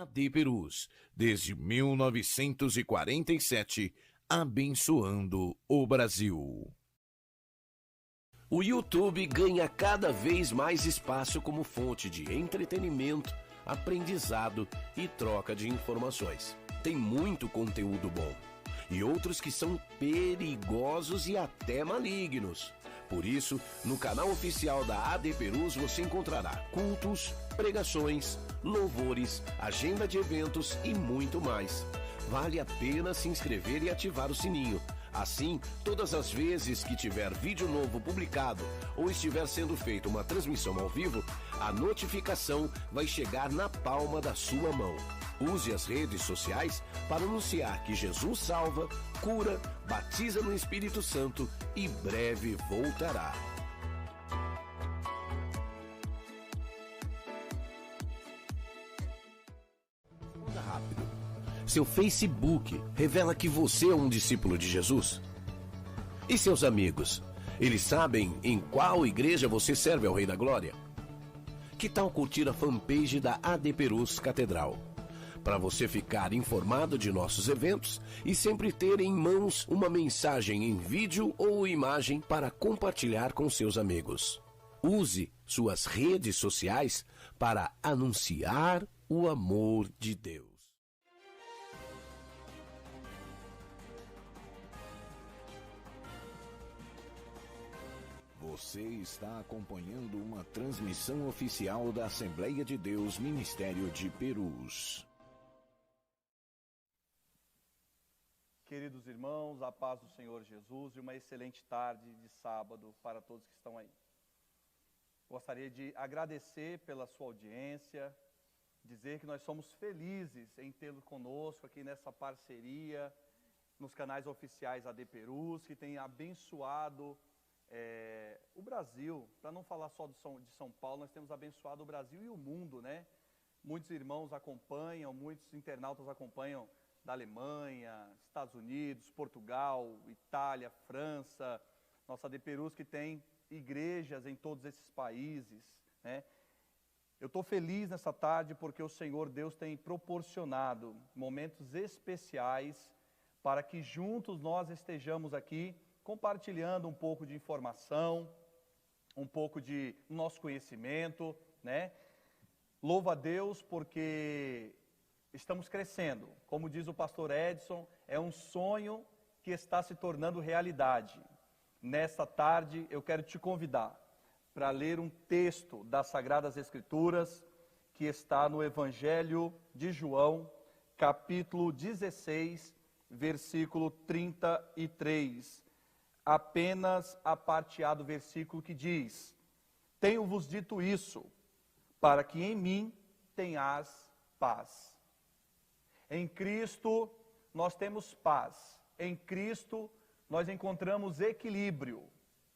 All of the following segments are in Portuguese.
AD Perus, desde 1947, abençoando o Brasil. O YouTube ganha cada vez mais espaço como fonte de entretenimento, aprendizado e troca de informações. Tem muito conteúdo bom e outros que são perigosos e até malignos. Por isso, no canal oficial da AD Perus você encontrará cultos, pregações, louvores, agenda de eventos e muito mais. Vale a pena se inscrever e ativar o sininho. Assim, todas as vezes que tiver vídeo novo publicado ou estiver sendo feita uma transmissão ao vivo, a notificação vai chegar na palma da sua mão. Use as redes sociais para anunciar que Jesus salva, cura, batiza no Espírito Santo e breve voltará. Responda rápido. Seu Facebook revela que você é um discípulo de Jesus? E seus amigos? Eles sabem em qual igreja você serve ao Rei da Glória? Que tal curtir a fanpage da AD Perus Catedral? Para você ficar informado de nossos eventos e sempre ter em mãos uma mensagem em vídeo ou imagem para compartilhar com seus amigos. Use suas redes sociais para anunciar o amor de Deus. Você está acompanhando uma transmissão oficial da Assembleia de Deus Ministério de Perus. Queridos irmãos, a paz do Senhor Jesus e uma excelente tarde de sábado para todos que estão aí. Gostaria de agradecer pela sua audiência, dizer que nós somos felizes em tê-lo conosco aqui nessa parceria, nos canais oficiais AD Perus, que tem abençoado o Brasil. Para não falar só de São Paulo, nós temos abençoado o Brasil e o mundo, né? Muitos irmãos acompanham, muitos internautas acompanham da Alemanha, Estados Unidos, Portugal, Itália, França, nossa AD Perus que tem igrejas em todos esses países, né? Eu estou feliz nessa tarde porque o Senhor Deus tem proporcionado momentos especiais para que juntos nós estejamos aqui compartilhando um pouco de informação, um pouco de nosso conhecimento, né? Louva a Deus porque estamos crescendo. Como diz o pastor Edson, é um sonho que está se tornando realidade. Nesta tarde, eu quero te convidar para ler um texto das Sagradas Escrituras que está no Evangelho de João, capítulo 16, versículo 33. Apenas a parte A do versículo que diz: Tenho-vos dito isso, para que em mim tenhas paz. Em Cristo nós temos paz. Em Cristo nós encontramos equilíbrio.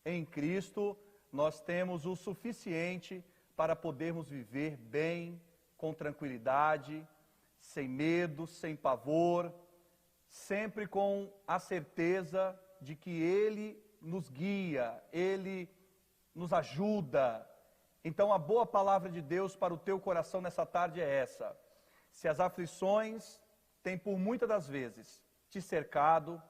Em Cristo nós temos o suficiente para podermos viver bem, com tranquilidade, sem medo, sem pavor, sempre com a certeza de que Ele nos guia, Ele nos ajuda. Então a boa palavra de Deus para o teu coração nessa tarde é essa: se as aflições têm por muitas das vezes te cercado,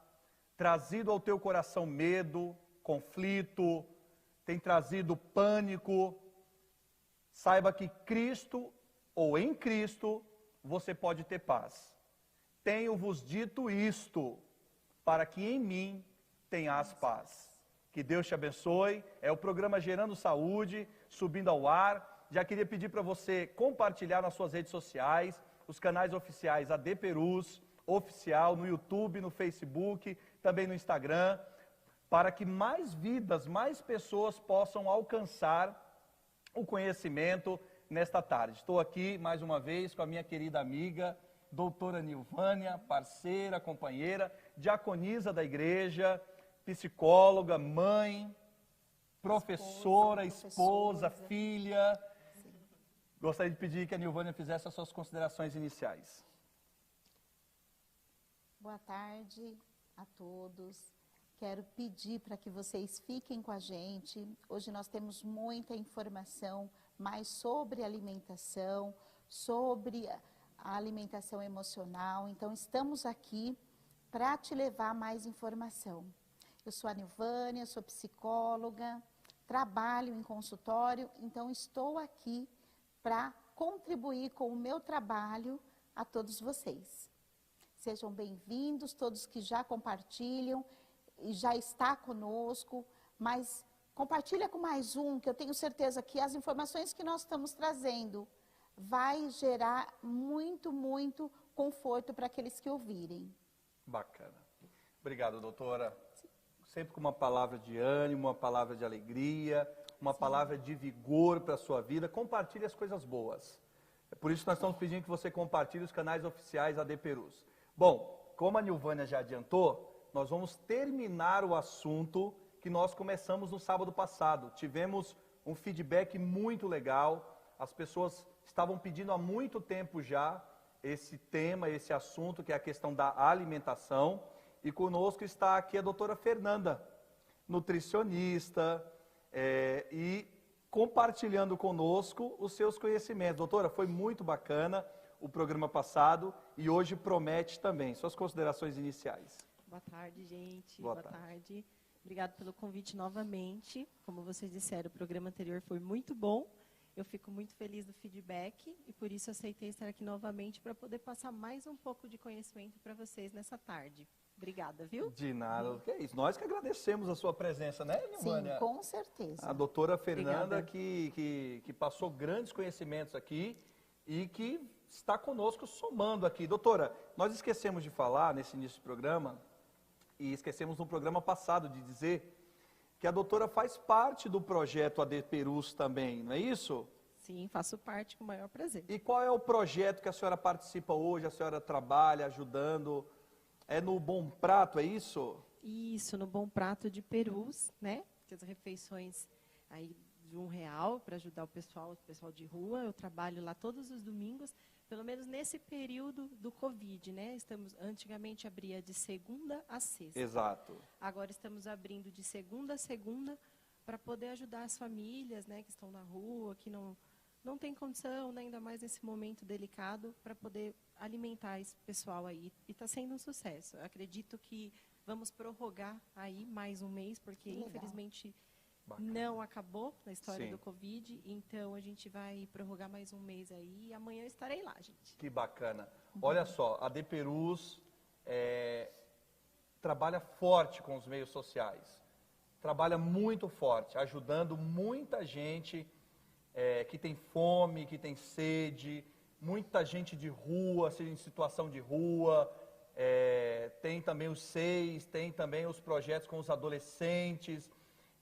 trazido ao teu coração medo, conflito, tem trazido pânico, saiba que Cristo, ou em Cristo, você pode ter paz. Tenho-vos dito isto, para que em mim tenhas paz. Que Deus te abençoe. É o programa Gerando Saúde, subindo ao ar. Já queria pedir para você compartilhar nas suas redes sociais, os canais oficiais AD Perus, oficial, no YouTube, no Facebook, também no Instagram, para que mais vidas, mais pessoas possam alcançar o conhecimento nesta tarde. Estou aqui mais uma vez com a minha querida amiga, doutora Nilvânia, parceira, companheira, diaconisa da igreja, psicóloga, mãe, professora, esposa, filha. Sim. Gostaria de pedir que a Nilvânia fizesse as suas considerações iniciais. Boa tarde a todos. Quero pedir para que vocês fiquem com a gente. Hoje nós temos muita informação mais sobre alimentação, sobre a alimentação emocional. Então, estamos aqui para te levar mais informação. Eu sou a Nilvânia, sou psicóloga, trabalho em consultório, então estou aqui para contribuir com o meu trabalho a todos vocês. Sejam bem-vindos, todos que já compartilham e já está conosco, mas compartilha com mais um, que eu tenho certeza que as informações que nós estamos trazendo vai gerar muito, muito conforto para aqueles que ouvirem. Bacana. Obrigado, doutora. Sempre com uma palavra de ânimo, uma palavra de alegria, uma palavra de vigor para a sua vida. Compartilhe as coisas boas. É por isso que nós estamos pedindo que você compartilhe os canais oficiais AD Perus. Bom, como a Nilvânia já adiantou, nós vamos terminar o assunto que nós começamos no sábado passado. Tivemos um feedback muito legal, as pessoas estavam pedindo há muito tempo já esse tema, esse assunto, que é a questão da alimentação. E conosco está aqui a doutora Fernanda, nutricionista, e compartilhando conosco os seus conhecimentos. Doutora, foi muito bacana o programa passado e hoje promete também. Suas considerações iniciais. Boa tarde, gente. Boa tarde. Obrigado pelo convite novamente. Como vocês disseram, o programa anterior foi muito bom. Eu fico muito feliz do feedback e por isso aceitei estar aqui novamente para poder passar mais um pouco de conhecimento para vocês nessa tarde. Obrigada, viu? De nada. Que é isso. Nós que agradecemos a sua presença, né, Nilvânia? Sim, com certeza. A doutora Fernanda, Obrigada. que passou grandes conhecimentos aqui e que está conosco somando aqui. Doutora, nós esquecemos de falar nesse início do programa e esquecemos no programa passado de dizer que a doutora faz parte do projeto AD Perus também, não é isso? Sim, faço parte com o maior prazer. E qual é o projeto que a senhora participa hoje, a senhora trabalha ajudando? É no Bom Prato, é isso? Isso, no Bom Prato de Perus, né? Que as refeições aí de R$1 para ajudar o pessoal de rua. Eu trabalho lá todos os domingos, pelo menos nesse período do Covid, né? Antigamente abria de segunda a sexta. Exato. Agora estamos abrindo de segunda a segunda para poder ajudar as famílias, né, que estão na rua, que não tem condição, né, ainda mais nesse momento delicado, para poder alimentar esse pessoal aí. E está sendo um sucesso. Eu acredito que vamos prorrogar aí mais um mês, porque Legal. Infelizmente Bacana. não acabou na história Sim. do Covid. Então a gente vai prorrogar mais um mês aí. E amanhã eu estarei lá, gente. Que bacana. Olha só, a AD Perus trabalha forte com os meios sociais. Trabalha muito forte, ajudando muita gente que tem fome, que tem sede, muita gente de rua, em situação de rua. Tem também os SEIs, tem também os projetos com os adolescentes.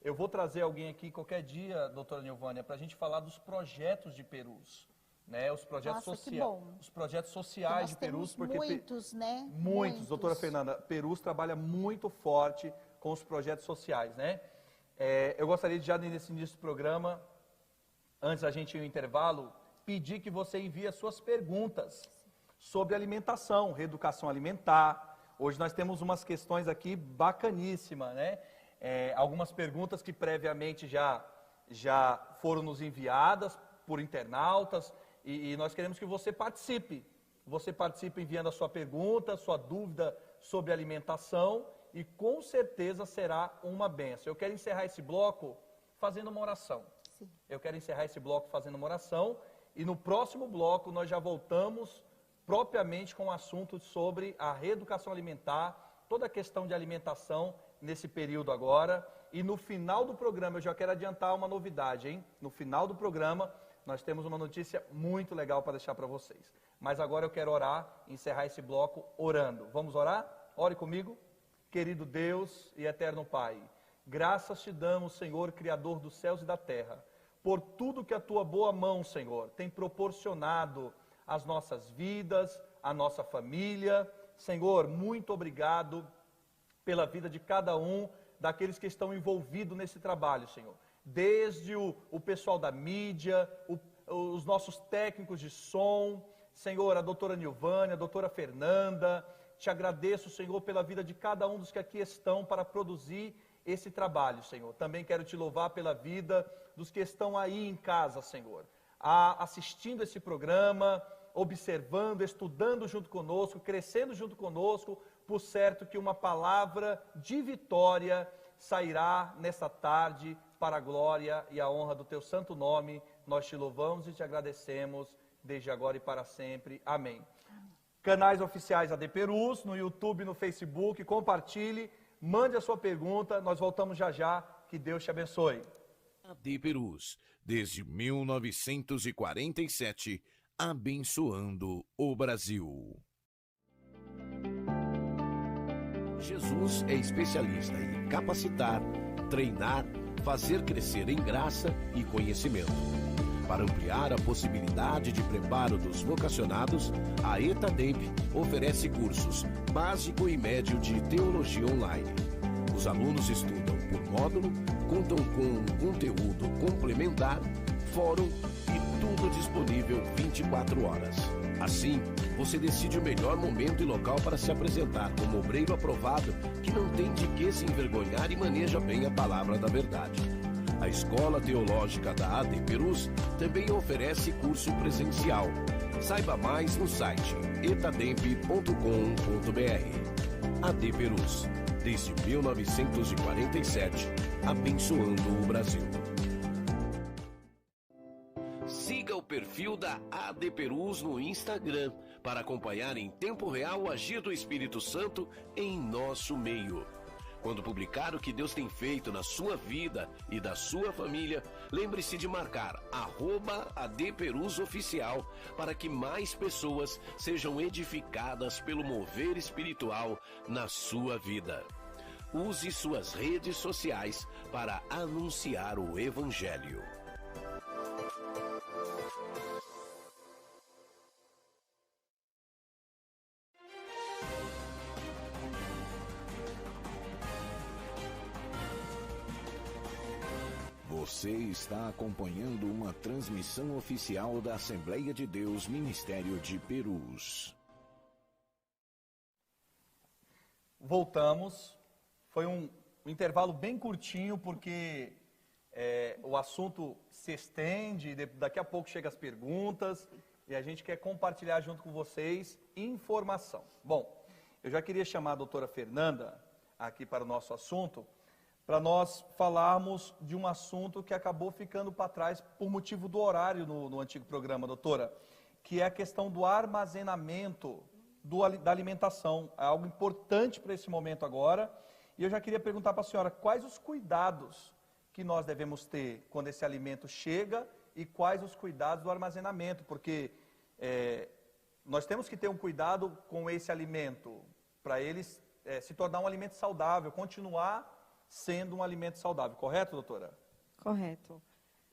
Eu vou trazer alguém aqui qualquer dia, doutora Nilvânia, para a gente falar dos projetos de Perus. Né, os projetos Nossa, que bom. Os projetos sociais de Perus, porque muitos, né? muitos, doutora Fernanda, Perus trabalha muito forte com os projetos sociais, né? Eu gostaria de já nesse início do programa, antes da gente ir ao intervalo, pedir que você envie as suas perguntas sobre alimentação, reeducação alimentar. Hoje nós temos umas questões aqui bacaníssimas, né? Algumas perguntas que previamente já foram nos enviadas por internautas. E nós queremos que você participe. Você participe enviando a sua pergunta, sua dúvida sobre alimentação e com certeza será uma bênção. Eu quero encerrar esse bloco fazendo uma oração. Sim. Eu quero encerrar esse bloco fazendo uma oração e no próximo bloco nós já voltamos propriamente com o assunto sobre a reeducação alimentar, toda a questão de alimentação nesse período agora. E no final do programa, eu já quero adiantar uma novidade, hein? No final do programa, nós temos uma notícia muito legal para deixar para vocês. Mas agora eu quero orar, encerrar esse bloco orando. Vamos orar? Ore comigo. Querido Deus e eterno Pai, graças te damos, Senhor, Criador dos céus e da terra, por tudo que a tua boa mão, Senhor, tem proporcionado às nossas vidas, à nossa família. Senhor, muito obrigado pela vida de cada um daqueles que estão envolvidos nesse trabalho, Senhor. Desde o pessoal da mídia, os nossos técnicos de som, Senhor, a doutora Nilvânia, a doutora Fernanda. Te agradeço, Senhor, pela vida de cada um dos que aqui estão para produzir esse trabalho, Senhor. Também quero te louvar pela vida dos que estão aí em casa, Senhor, assistindo esse programa, observando, estudando junto conosco, crescendo junto conosco, por certo que uma palavra de vitória sairá nessa tarde para a glória e a honra do teu santo nome. Nós te louvamos e te agradecemos desde agora e para sempre. Amém. Canais oficiais AD Perus, no YouTube, no Facebook, compartilhe, mande a sua pergunta, nós voltamos já já, que Deus te abençoe. AD Perus, desde 1947, abençoando o Brasil. Jesus é especialista em capacitar, treinar, fazer crescer em graça e conhecimento. Para ampliar a possibilidade de preparo dos vocacionados, a ETADEMP oferece cursos básico e médio de teologia online. Os alunos estudam por módulo, contam com conteúdo complementar, fórum e tudo disponível 24 horas. Assim, você decide o melhor momento e local para se apresentar como obreiro aprovado que não tem de que se envergonhar e maneja bem a palavra da verdade. A Escola Teológica da AD Perus também oferece curso presencial. Saiba mais no site etademp.com.br. AD Perus, desde 1947, abençoando o Brasil. Siga o perfil da AD Perus no Instagram para acompanhar em tempo real o agir do Espírito Santo em nosso meio. Quando publicar o que Deus tem feito na sua vida e da sua família, lembre-se de marcar @ADPerusOficial para que mais pessoas sejam edificadas pelo mover espiritual na sua vida. Use suas redes sociais para anunciar o Evangelho. Você está acompanhando uma transmissão oficial da Assembleia de Deus Ministério de Perus. Voltamos. Foi um intervalo bem curtinho, porque o assunto se estende, daqui a pouco chegam as perguntas, e a gente quer compartilhar junto com vocês informação. Bom, eu já queria chamar a doutora Fernanda aqui para o nosso assunto, para nós falarmos de um assunto que acabou ficando para trás por motivo do horário no antigo programa, doutora, que é a questão do armazenamento da alimentação. É algo importante para esse momento agora. E eu já queria perguntar para a senhora quais os cuidados que nós devemos ter quando esse alimento chega e quais os cuidados do armazenamento, porque nós temos que ter um cuidado com esse alimento para ele se tornar um alimento saudável, continuar sendo um alimento saudável, correto, doutora? Correto.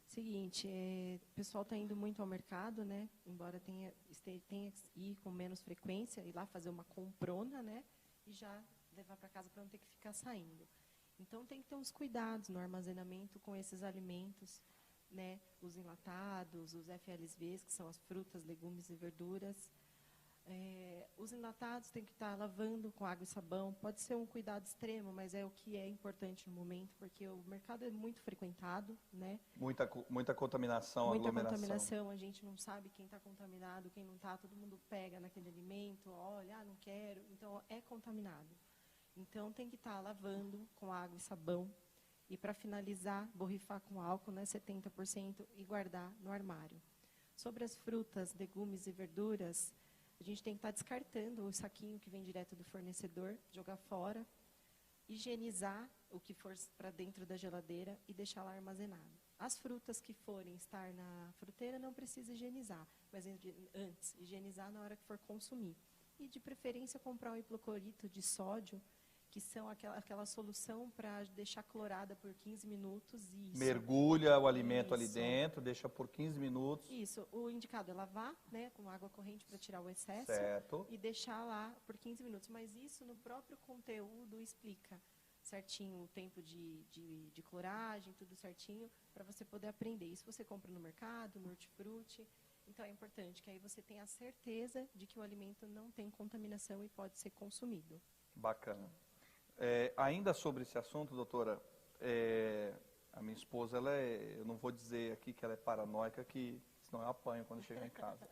Seguinte, o pessoal está indo muito ao mercado, né? Embora tenha que ir com menos frequência, ir lá fazer uma comprona, né? E já levar para casa para não ter que ficar saindo. Então, tem que ter uns cuidados no armazenamento com esses alimentos, né? Os enlatados, os FLVs, que são as frutas, legumes e verduras. Os enlatados tem que estar lavando com água e sabão. Pode ser um cuidado extremo, mas é o que é importante no momento, porque o mercado é muito frequentado, né? Muita contaminação, muita aglomeração. Contaminação, a gente não sabe quem está contaminado, quem não está, todo mundo pega naquele alimento, olha, não quero, então é contaminado. Então tem que estar lavando com água e sabão e, para finalizar, borrifar com álcool, né, 70%, e guardar no armário. Sobre as frutas, legumes e verduras, a gente tem que estar descartando o saquinho que vem direto do fornecedor, jogar fora, higienizar o que for para dentro da geladeira e deixar lá armazenado. As frutas que forem estar na fruteira não precisa higienizar, mas antes, higienizar na hora que for consumir. E, de preferência, comprar um hipoclorito de sódio, que são aquela solução para deixar clorada por 15 minutos. Isso. Mergulha o alimento ali dentro, deixa por 15 minutos. Isso. O indicado é lavar, né, com água corrente para tirar o excesso. Certo. E deixar lá por 15 minutos. Mas isso no próprio conteúdo explica certinho o tempo de cloragem, tudo certinho, para você poder aprender. Isso você compra no mercado, no hortifruti. Então é importante que aí você tenha a certeza de que o alimento não tem contaminação e pode ser consumido. Bacana. Ainda sobre esse assunto, doutora, a minha esposa, eu não vou dizer aqui que ela é paranoica, que senão eu apanho quando chegar em casa.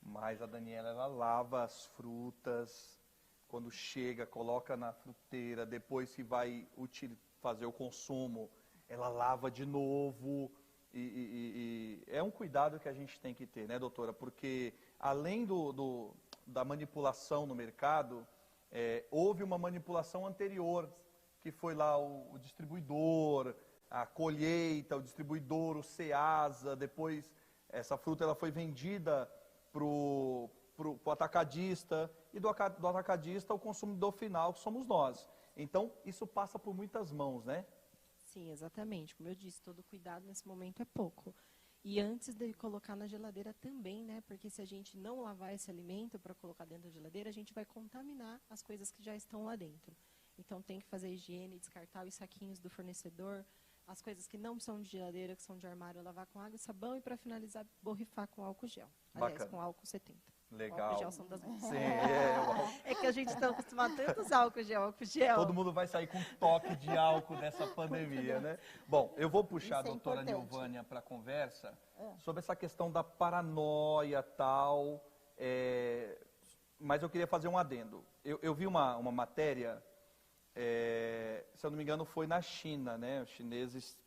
Mas a Daniela, ela lava as frutas, quando chega, coloca na fruteira, depois que vai fazer o consumo, ela lava de novo. E é um cuidado que a gente tem que ter, né, doutora? Porque além da manipulação no mercado, houve uma manipulação anterior, que foi lá o distribuidor, a colheita, o distribuidor, o Ceasa, depois essa fruta ela foi vendida pro atacadista, e do atacadista o consumidor final, que somos nós. Então, isso passa por muitas mãos, né? Sim, exatamente. Como eu disse, todo cuidado nesse momento é pouco. E antes de colocar na geladeira também, né? Porque se a gente não lavar esse alimento para colocar dentro da geladeira, a gente vai contaminar as coisas que já estão lá dentro. Então, tem que fazer higiene, descartar os saquinhos do fornecedor, as coisas que não são de geladeira, que são de armário, lavar com água e sabão, e para finalizar, borrifar com álcool gel. Aliás, Bacana. com álcool 70. Legal. Álcool gel são das mãos. Sim, É que a gente está acostumado tanto a usar álcool gel. todo mundo vai sair com um toque de álcool dessa pandemia, né? Bom, eu vou puxar a Isso é doutora importante. Nilvânia para a conversa sobre essa questão da paranoia e tal, mas eu queria fazer um adendo. Eu vi uma matéria, se eu não me engano, foi na China, né? Os chineses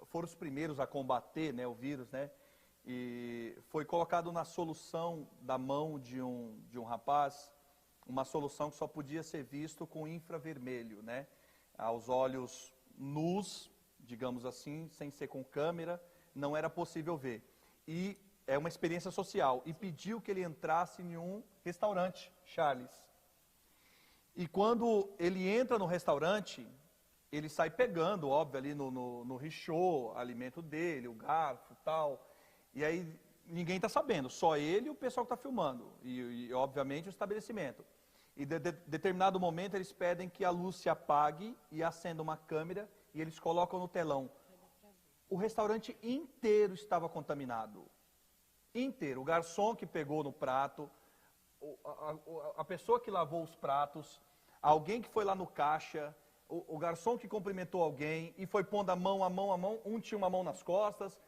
foram os primeiros a combater, né, o vírus, né? E foi colocado na solução da mão de um rapaz, uma solução que só podia ser visto com infravermelho, né? Aos olhos nus, digamos assim, sem ser com câmera, não era possível ver. E é uma experiência social. E pediu que ele entrasse em um restaurante, Charles. E quando ele entra no restaurante, ele sai pegando, óbvio, ali no richô, alimento dele, o garfo e tal. E aí ninguém está sabendo, só ele e o pessoal que está filmando. E, obviamente, o estabelecimento. E de determinado momento eles pedem que a luz se apague e acenda uma câmera e eles colocam no telão. O restaurante inteiro estava contaminado. Inteiro. O garçom que pegou no prato, a pessoa que lavou os pratos, alguém que foi lá no caixa, o garçom que cumprimentou alguém e foi pondo a mão, um tinha uma mão nas costas.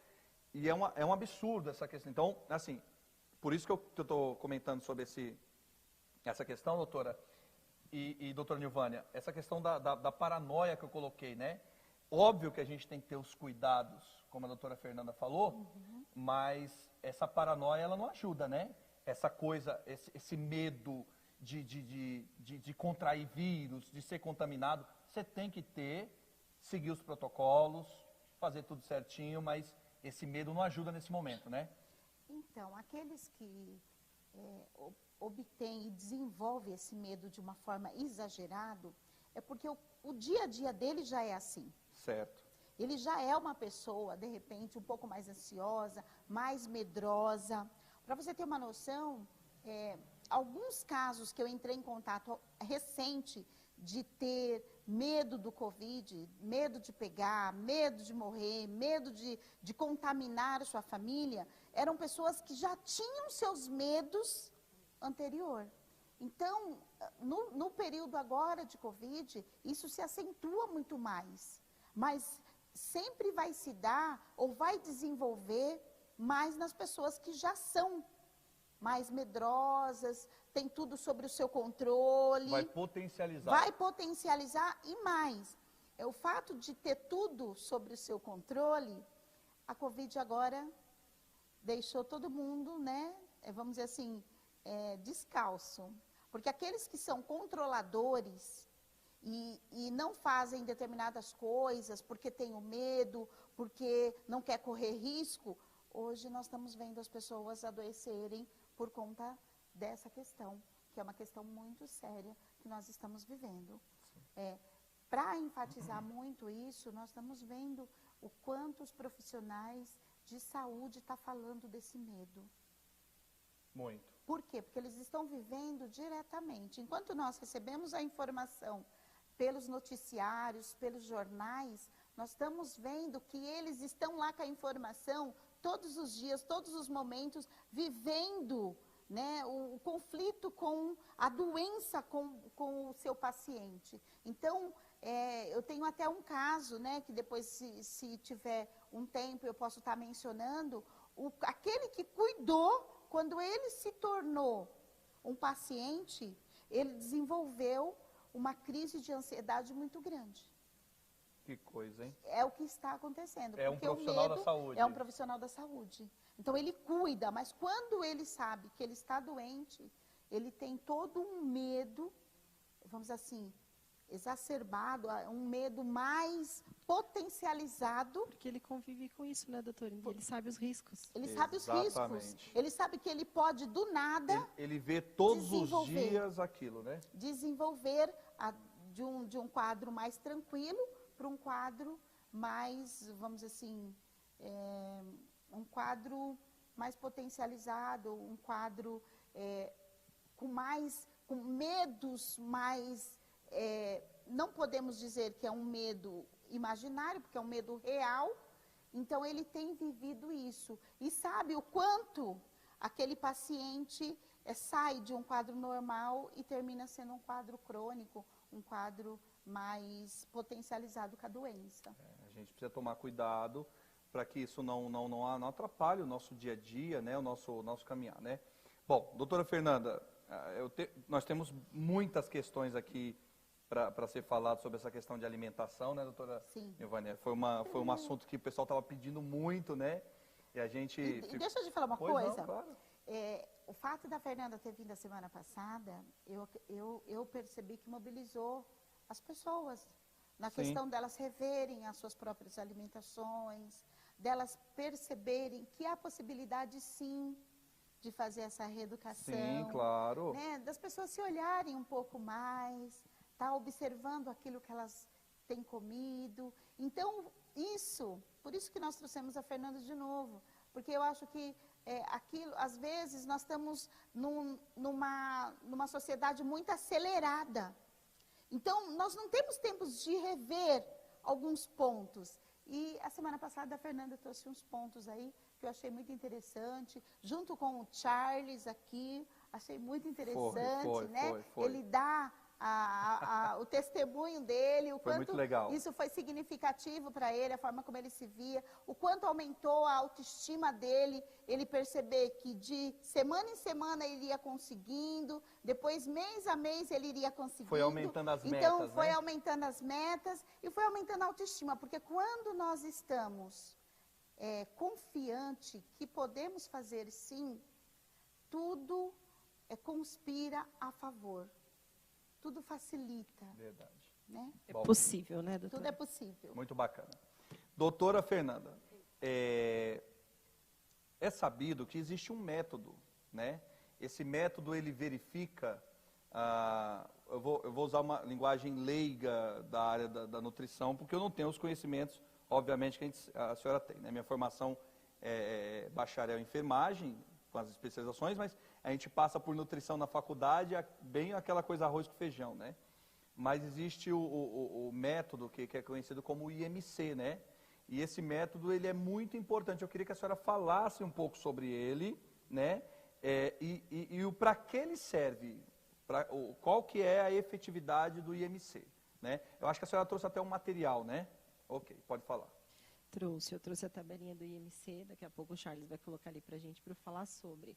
E é um absurdo essa questão. Então, assim, por isso que eu estou comentando sobre essa questão, doutora, e doutora Nilvânia, essa questão da paranoia que eu coloquei, né? Óbvio que a gente tem que ter os cuidados, como a doutora Fernanda falou, mas essa paranoia, ela não ajuda, né? Essa coisa, esse medo de contrair vírus, de ser contaminado, você tem que seguir os protocolos, fazer tudo certinho, mas esse medo não ajuda nesse momento, né? Então, aqueles que obtêm e desenvolvem esse medo de uma forma exagerada, é porque o dia a dia dele já é assim. Certo. Ele já é uma pessoa, de repente, um pouco mais ansiosa, mais medrosa. Para você ter uma noção, alguns casos que eu entrei em contato recente de ter medo do Covid, medo de pegar, medo de morrer, medo de contaminar a sua família, eram pessoas que já tinham seus medos anterior. Então, no período agora de Covid, isso se acentua muito mais. Mas sempre vai se dar ou vai desenvolver mais nas pessoas que já são mais medrosas, tem tudo sobre o seu controle. Vai potencializar. Vai potencializar e mais. O fato de ter tudo sobre o seu controle, a Covid agora deixou todo mundo, né, vamos dizer assim, descalço. Porque aqueles que são controladores e não fazem determinadas coisas porque tem o medo, porque não quer correr risco, hoje nós estamos vendo as pessoas adoecerem por conta dessa questão, que é uma questão muito séria que nós estamos vivendo. Para enfatizar muito isso, nós estamos vendo o quanto os profissionais de saúde estão falando desse medo. Muito. Por quê? Porque eles estão vivendo diretamente. Enquanto nós recebemos a informação pelos noticiários, pelos jornais, nós estamos vendo que eles estão lá com a informação todos os dias, todos os momentos, vivendo, né, o conflito com a doença com o seu paciente. Então, eu tenho até um caso, né, que depois, se tiver um tempo, eu posso estar mencionando, aquele que cuidou, quando ele se tornou um paciente, ele desenvolveu uma crise de ansiedade muito grande. Que coisa, hein? É o que está acontecendo. É um porque o profissional da medo saúde. É um profissional da saúde. Então, ele cuida, mas quando ele sabe que ele está doente, ele tem todo um medo, vamos dizer assim, exacerbado, um medo mais potencializado. Porque ele convive com isso, né, doutor? Ele sabe os riscos. Ele sabe os riscos. Exatamente. Ele sabe que ele pode, do nada, Ele vê todos os desenvolver. dias aquilo, né? desenvolver de um quadro mais tranquilo para um quadro mais, vamos dizer assim, um quadro mais potencializado, um quadro com medos mais, não podemos dizer que é um medo imaginário, porque é um medo real. Então, ele tem vivido isso e sabe o quanto aquele paciente sai de um quadro normal e termina sendo um quadro crônico, um quadro mais potencializado com a doença. A gente precisa tomar cuidado para que isso não atrapalhe o nosso dia a dia, né, o nosso caminhar, né? Bom, doutora Fernanda, nós temos muitas questões aqui para ser falado sobre essa questão de alimentação, né, doutora? Sim. Ivânia? Foi um assunto que o pessoal estava pedindo muito, né? E a gente... E deixa eu te falar uma Pois coisa. não, claro. O fato da Fernanda ter vindo a semana passada, eu percebi que mobilizou as pessoas na Sim. questão delas reverem as suas próprias alimentações, delas perceberem que há possibilidade, sim, de fazer essa reeducação. Sim, claro. Né, das pessoas se olharem um pouco mais, tá observando aquilo que elas têm comido. Então, por isso que nós trouxemos a Fernanda de novo, porque eu acho que aquilo, às vezes, nós estamos numa sociedade muito acelerada. Então, nós não temos tempos de rever alguns pontos. E a semana passada a Fernanda trouxe uns pontos aí que eu achei muito interessante, junto com o Charles aqui, achei muito interessante, né? Foi. Ele dá o testemunho dele, o Foi quanto muito legal. isso foi significativo para ele, a forma como ele se via, o quanto aumentou a autoestima dele, ele perceber que de semana em semana ele ia conseguindo, depois mês a mês ele iria conseguindo. Foi aumentando as metas, Então, foi né? aumentando as metas e foi aumentando a autoestima, porque quando nós estamos confiante que podemos fazer sim, tudo conspira a favor. Tudo facilita. Verdade. Né? É Bom. possível, né, doutor? Tudo é possível. Muito bacana. Doutora Fernanda, é sabido que existe um método, né? Esse método, ele verifica, eu vou usar uma linguagem leiga da área da nutrição, porque eu não tenho os conhecimentos, obviamente, que a senhora tem, né? Minha formação é bacharel em enfermagem, com as especializações, mas a gente passa por nutrição na faculdade, bem aquela coisa arroz com feijão, né? Mas existe o método que é conhecido como IMC, né? E esse método, ele é muito importante. Eu queria que a senhora falasse um pouco sobre ele, né? E para que ele serve, qual que é a efetividade do IMC, né? Eu acho que a senhora trouxe até um material, né? Ok, pode falar. Eu trouxe a tabelinha do IMC, daqui a pouco o Charles vai colocar ali para a gente para falar sobre.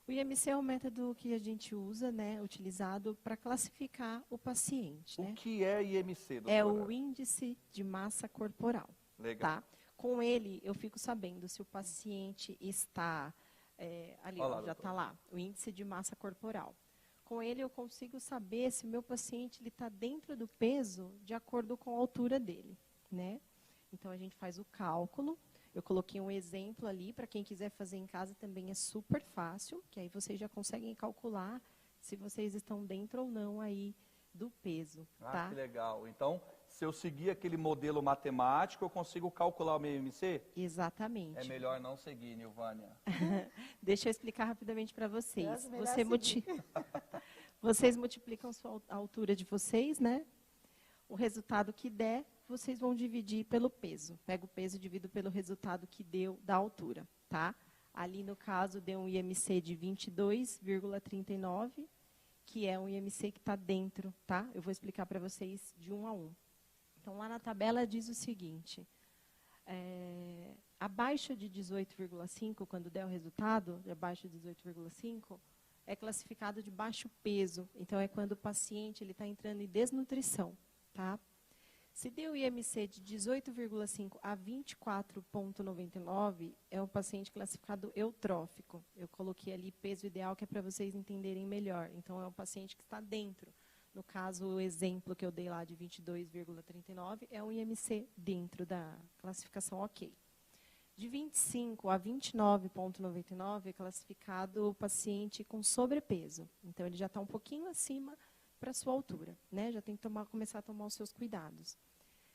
O IMC é um método que a gente usa, né, utilizado para classificar o paciente. Né? O que é IMC, doutora? É o índice de massa corporal. Legal. Tá? Com ele, eu fico sabendo se o paciente está, ali, Olá, já está lá, o índice de massa corporal. Com ele, eu consigo saber se o meu paciente está dentro do peso de acordo com a altura dele, né? Então, a gente faz o cálculo. Eu coloquei um exemplo ali, para quem quiser fazer em casa também é super fácil, que aí vocês já conseguem calcular se vocês estão dentro ou não aí do peso, tá? Que legal. Então, se eu seguir aquele modelo matemático, eu consigo calcular o meu IMC? Exatamente. É melhor não seguir, Nilvânia. Deixa eu explicar rapidamente para vocês. Melhor seguir. Vocês multiplicam a altura de vocês, né? O resultado que der, vocês vão dividir pelo peso. Pega o peso e divido pelo resultado que deu da altura, tá? Ali, no caso, deu um IMC de 22,39, que é um IMC que está dentro, tá? Eu vou explicar para vocês de 1 a 1. Então, lá na tabela diz o seguinte, abaixo de 18,5, quando der o resultado, de abaixo de 18,5, é classificado de baixo peso. Então, é quando o paciente está entrando em desnutrição, tá? Se deu IMC de 18,5 a 24,99, é um paciente classificado eutrófico. Eu coloquei ali peso ideal, que é para vocês entenderem melhor. Então, é um paciente que está dentro. No caso, o exemplo que eu dei lá de 22,39 é um IMC dentro da classificação ok. De 25 a 29,99 é classificado o paciente com sobrepeso. Então, ele já está um pouquinho acima para a sua altura, né? Já tem que começar a tomar os seus cuidados.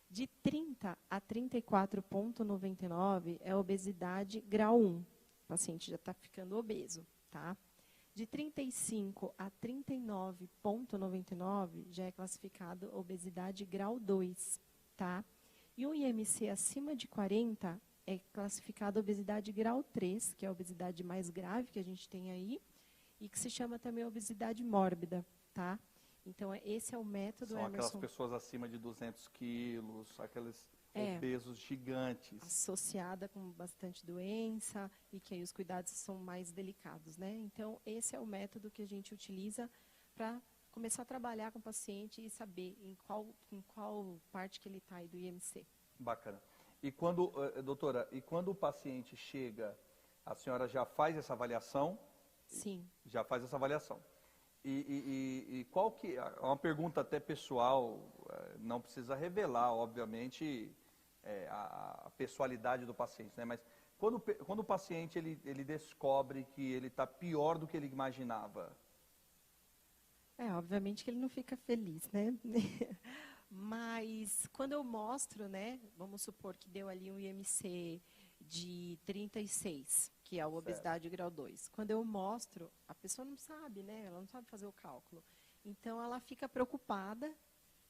De 30 a 34,99 é obesidade grau 1. O paciente já está ficando obeso, tá? De 35 a 39,99 já é classificado obesidade grau 2, tá? E o IMC acima de 40 é classificado obesidade grau 3, que é a obesidade mais grave que a gente tem aí, e que se chama também obesidade mórbida, tá? Então, esse é o método, São Emerson. aquelas pessoas acima de 200 quilos, aqueles obesos gigantes. Associada com bastante doença e que aí os cuidados são mais delicados, né? Então, esse é o método que a gente utiliza para começar a trabalhar com o paciente e saber em qual parte que ele está aí do IMC. Bacana. E quando, doutora, o paciente chega, a senhora já faz essa avaliação? Sim. Já faz essa avaliação. E qual que... É uma pergunta até pessoal, não precisa revelar, obviamente, a pessoalidade do paciente, né? Mas quando o paciente ele descobre que ele está pior do que ele imaginava? Obviamente que ele não fica feliz, né? Mas quando eu mostro, né? Vamos supor que deu ali um IMC de 36, que é a obesidade grau 2. Quando eu mostro, a pessoa não sabe, né? Ela não sabe fazer o cálculo. Então, ela fica preocupada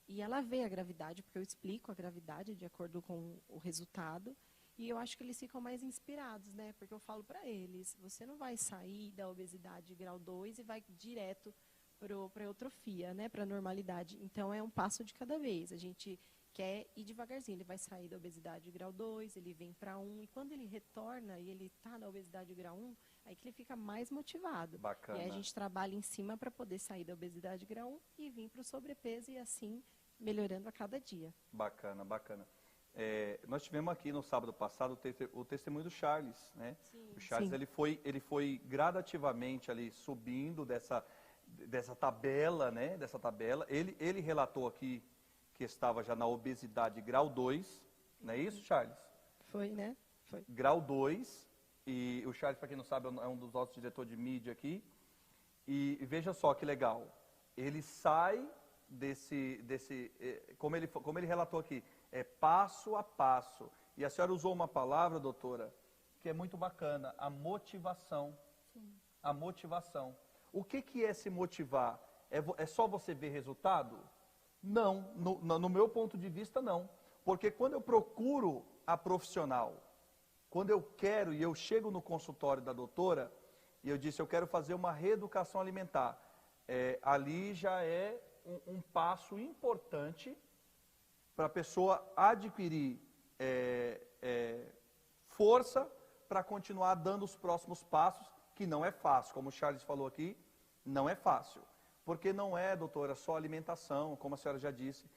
e ela vê a gravidade, porque eu explico a gravidade de acordo com o resultado. E eu acho que eles ficam mais inspirados, né? Porque eu falo para eles, você não vai sair da obesidade grau 2 e vai direto para a eutrofia, né? Para a normalidade. Então, é um passo de cada vez. A gente quer ir devagarzinho. Ele vai sair da obesidade grau 2, ele vem para 1. E quando ele retorna e ele está na obesidade grau 1, aí que ele fica mais motivado. Bacana. E aí a gente trabalha em cima para poder sair da obesidade grau 1 e vir para o sobrepeso e assim melhorando a cada dia. Bacana, bacana. Nós tivemos aqui no sábado passado o testemunho do Charles, né? Sim, o Charles ele foi gradativamente ali subindo dessa tabela, né? Dessa tabela. Ele relatou aqui que estava já na obesidade grau 2, não é isso, Charles? Foi, né? Foi. Grau 2, e o Charles, para quem não sabe, é um dos nossos diretores de mídia aqui. E veja só que legal, ele sai como ele relatou aqui, passo a passo. E a senhora usou uma palavra, doutora, que é muito bacana, a motivação. Sim. A motivação. O que é se motivar? É só você ver resultado? Não, no meu ponto de vista, não. Porque quando eu procuro a profissional, quando eu quero e eu chego no consultório da doutora, e eu disse, eu quero fazer uma reeducação alimentar, ali já é um passo importante para a pessoa adquirir força para continuar dando os próximos passos, que não é fácil, como o Charles falou aqui, não é fácil. Porque não é, doutora, só alimentação, como a senhora já disse,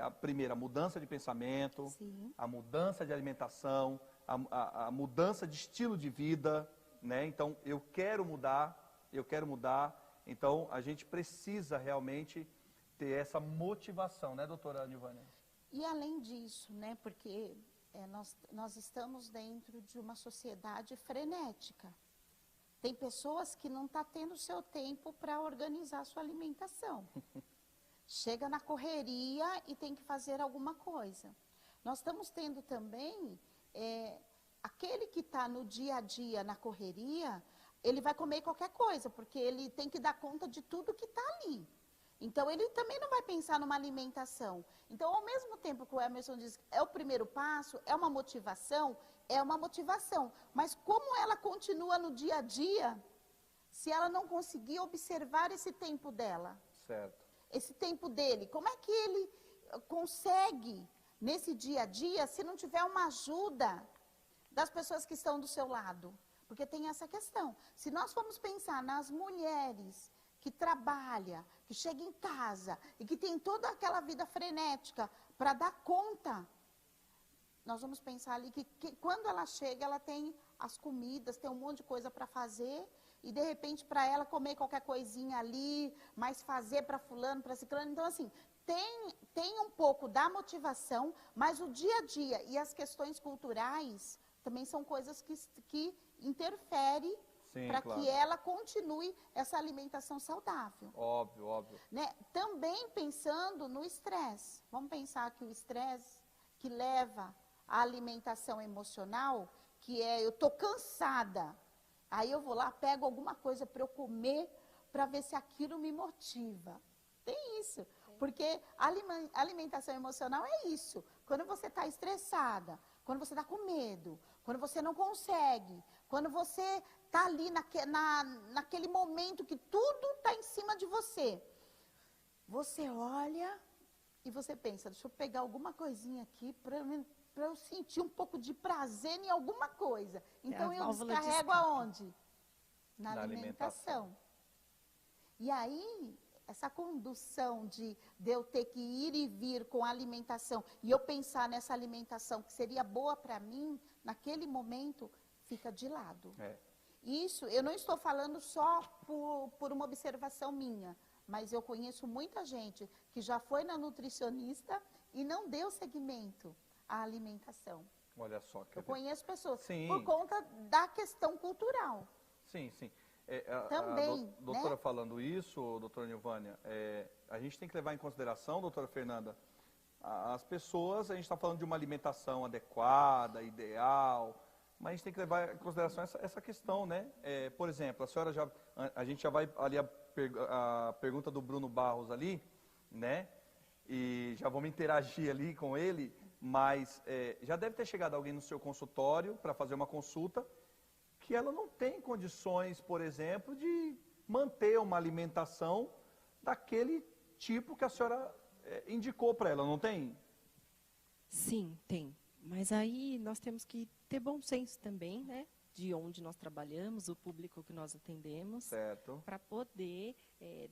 a primeira, a mudança de pensamento, Sim. a mudança de alimentação, a mudança de estilo de vida, né? Então, eu quero mudar, então a gente precisa realmente ter essa motivação, né, doutora Nilvânia? E além disso, né, porque nós estamos dentro de uma sociedade frenética. Tem pessoas que não estão tendo seu tempo para organizar a sua alimentação. Chega na correria e tem que fazer alguma coisa. Nós estamos tendo também, aquele que está no dia a dia na correria, ele vai comer qualquer coisa, porque ele tem que dar conta de tudo que está ali. Então, ele também não vai pensar numa alimentação. Então, ao mesmo tempo que o Emerson diz que é o primeiro passo, é uma motivação, mas como ela continua no dia a dia, se ela não conseguir observar esse tempo dela? Certo. Esse tempo dele, como é que ele consegue nesse dia a dia se não tiver uma ajuda das pessoas que estão do seu lado. Porque tem essa questão. Se nós formos pensar nas mulheres que trabalham, que chegam em casa e que tem toda aquela vida frenética para dar conta, nós vamos pensar ali que quando ela chega, ela tem as comidas, tem um monte de coisa para fazer, e de repente para ela comer qualquer coisinha ali, mas fazer para fulano, para ciclano. Então assim, tem um pouco da motivação, mas o dia a dia e as questões culturais também são coisas que interferem para que ela continue essa alimentação saudável. Óbvio, óbvio. Né? Também pensando no estresse. Vamos pensar que o estresse que leva à alimentação emocional, que é eu estou cansada, aí eu vou lá, pego alguma coisa para eu comer, para ver se aquilo me motiva. Tem isso. Porque a alimentação emocional é isso. Quando você está estressada, quando você está com medo, quando você não consegue, quando você está ali naquele momento que tudo está em cima de você, você olha e você pensa, deixa eu pegar alguma coisinha aqui para eu sentir um pouco de prazer em alguma coisa. Então eu descarrego aonde? Na alimentação. E aí, essa condução de eu ter que ir e vir com a alimentação, e eu pensar nessa alimentação que seria boa para mim, naquele momento, fica de lado. Isso, eu não estou falando só por uma observação minha, mas eu conheço muita gente que já foi na nutricionista e não deu seguimento à alimentação. Olha só. Eu conheço pessoas, Sim. por conta da questão cultural. Sim, sim. Também, a doutora né? falando isso, doutora Nilvânia, a gente tem que levar em consideração, doutora Fernanda, as pessoas, a gente está falando de uma alimentação adequada, ideal, mas a gente tem que levar em consideração essa questão, né? Por exemplo, a gente já vai ali a pergunta do Bruno Barros ali, né? E já vamos interagir ali com ele, mas já deve ter chegado alguém no seu consultório para fazer uma consulta, que ela não tem condições, por exemplo, de manter uma alimentação daquele tipo que a senhora indicou para ela, não tem? Sim, tem. Mas aí nós temos que ter bom senso também, né? De onde nós trabalhamos, o público que nós atendemos, para poder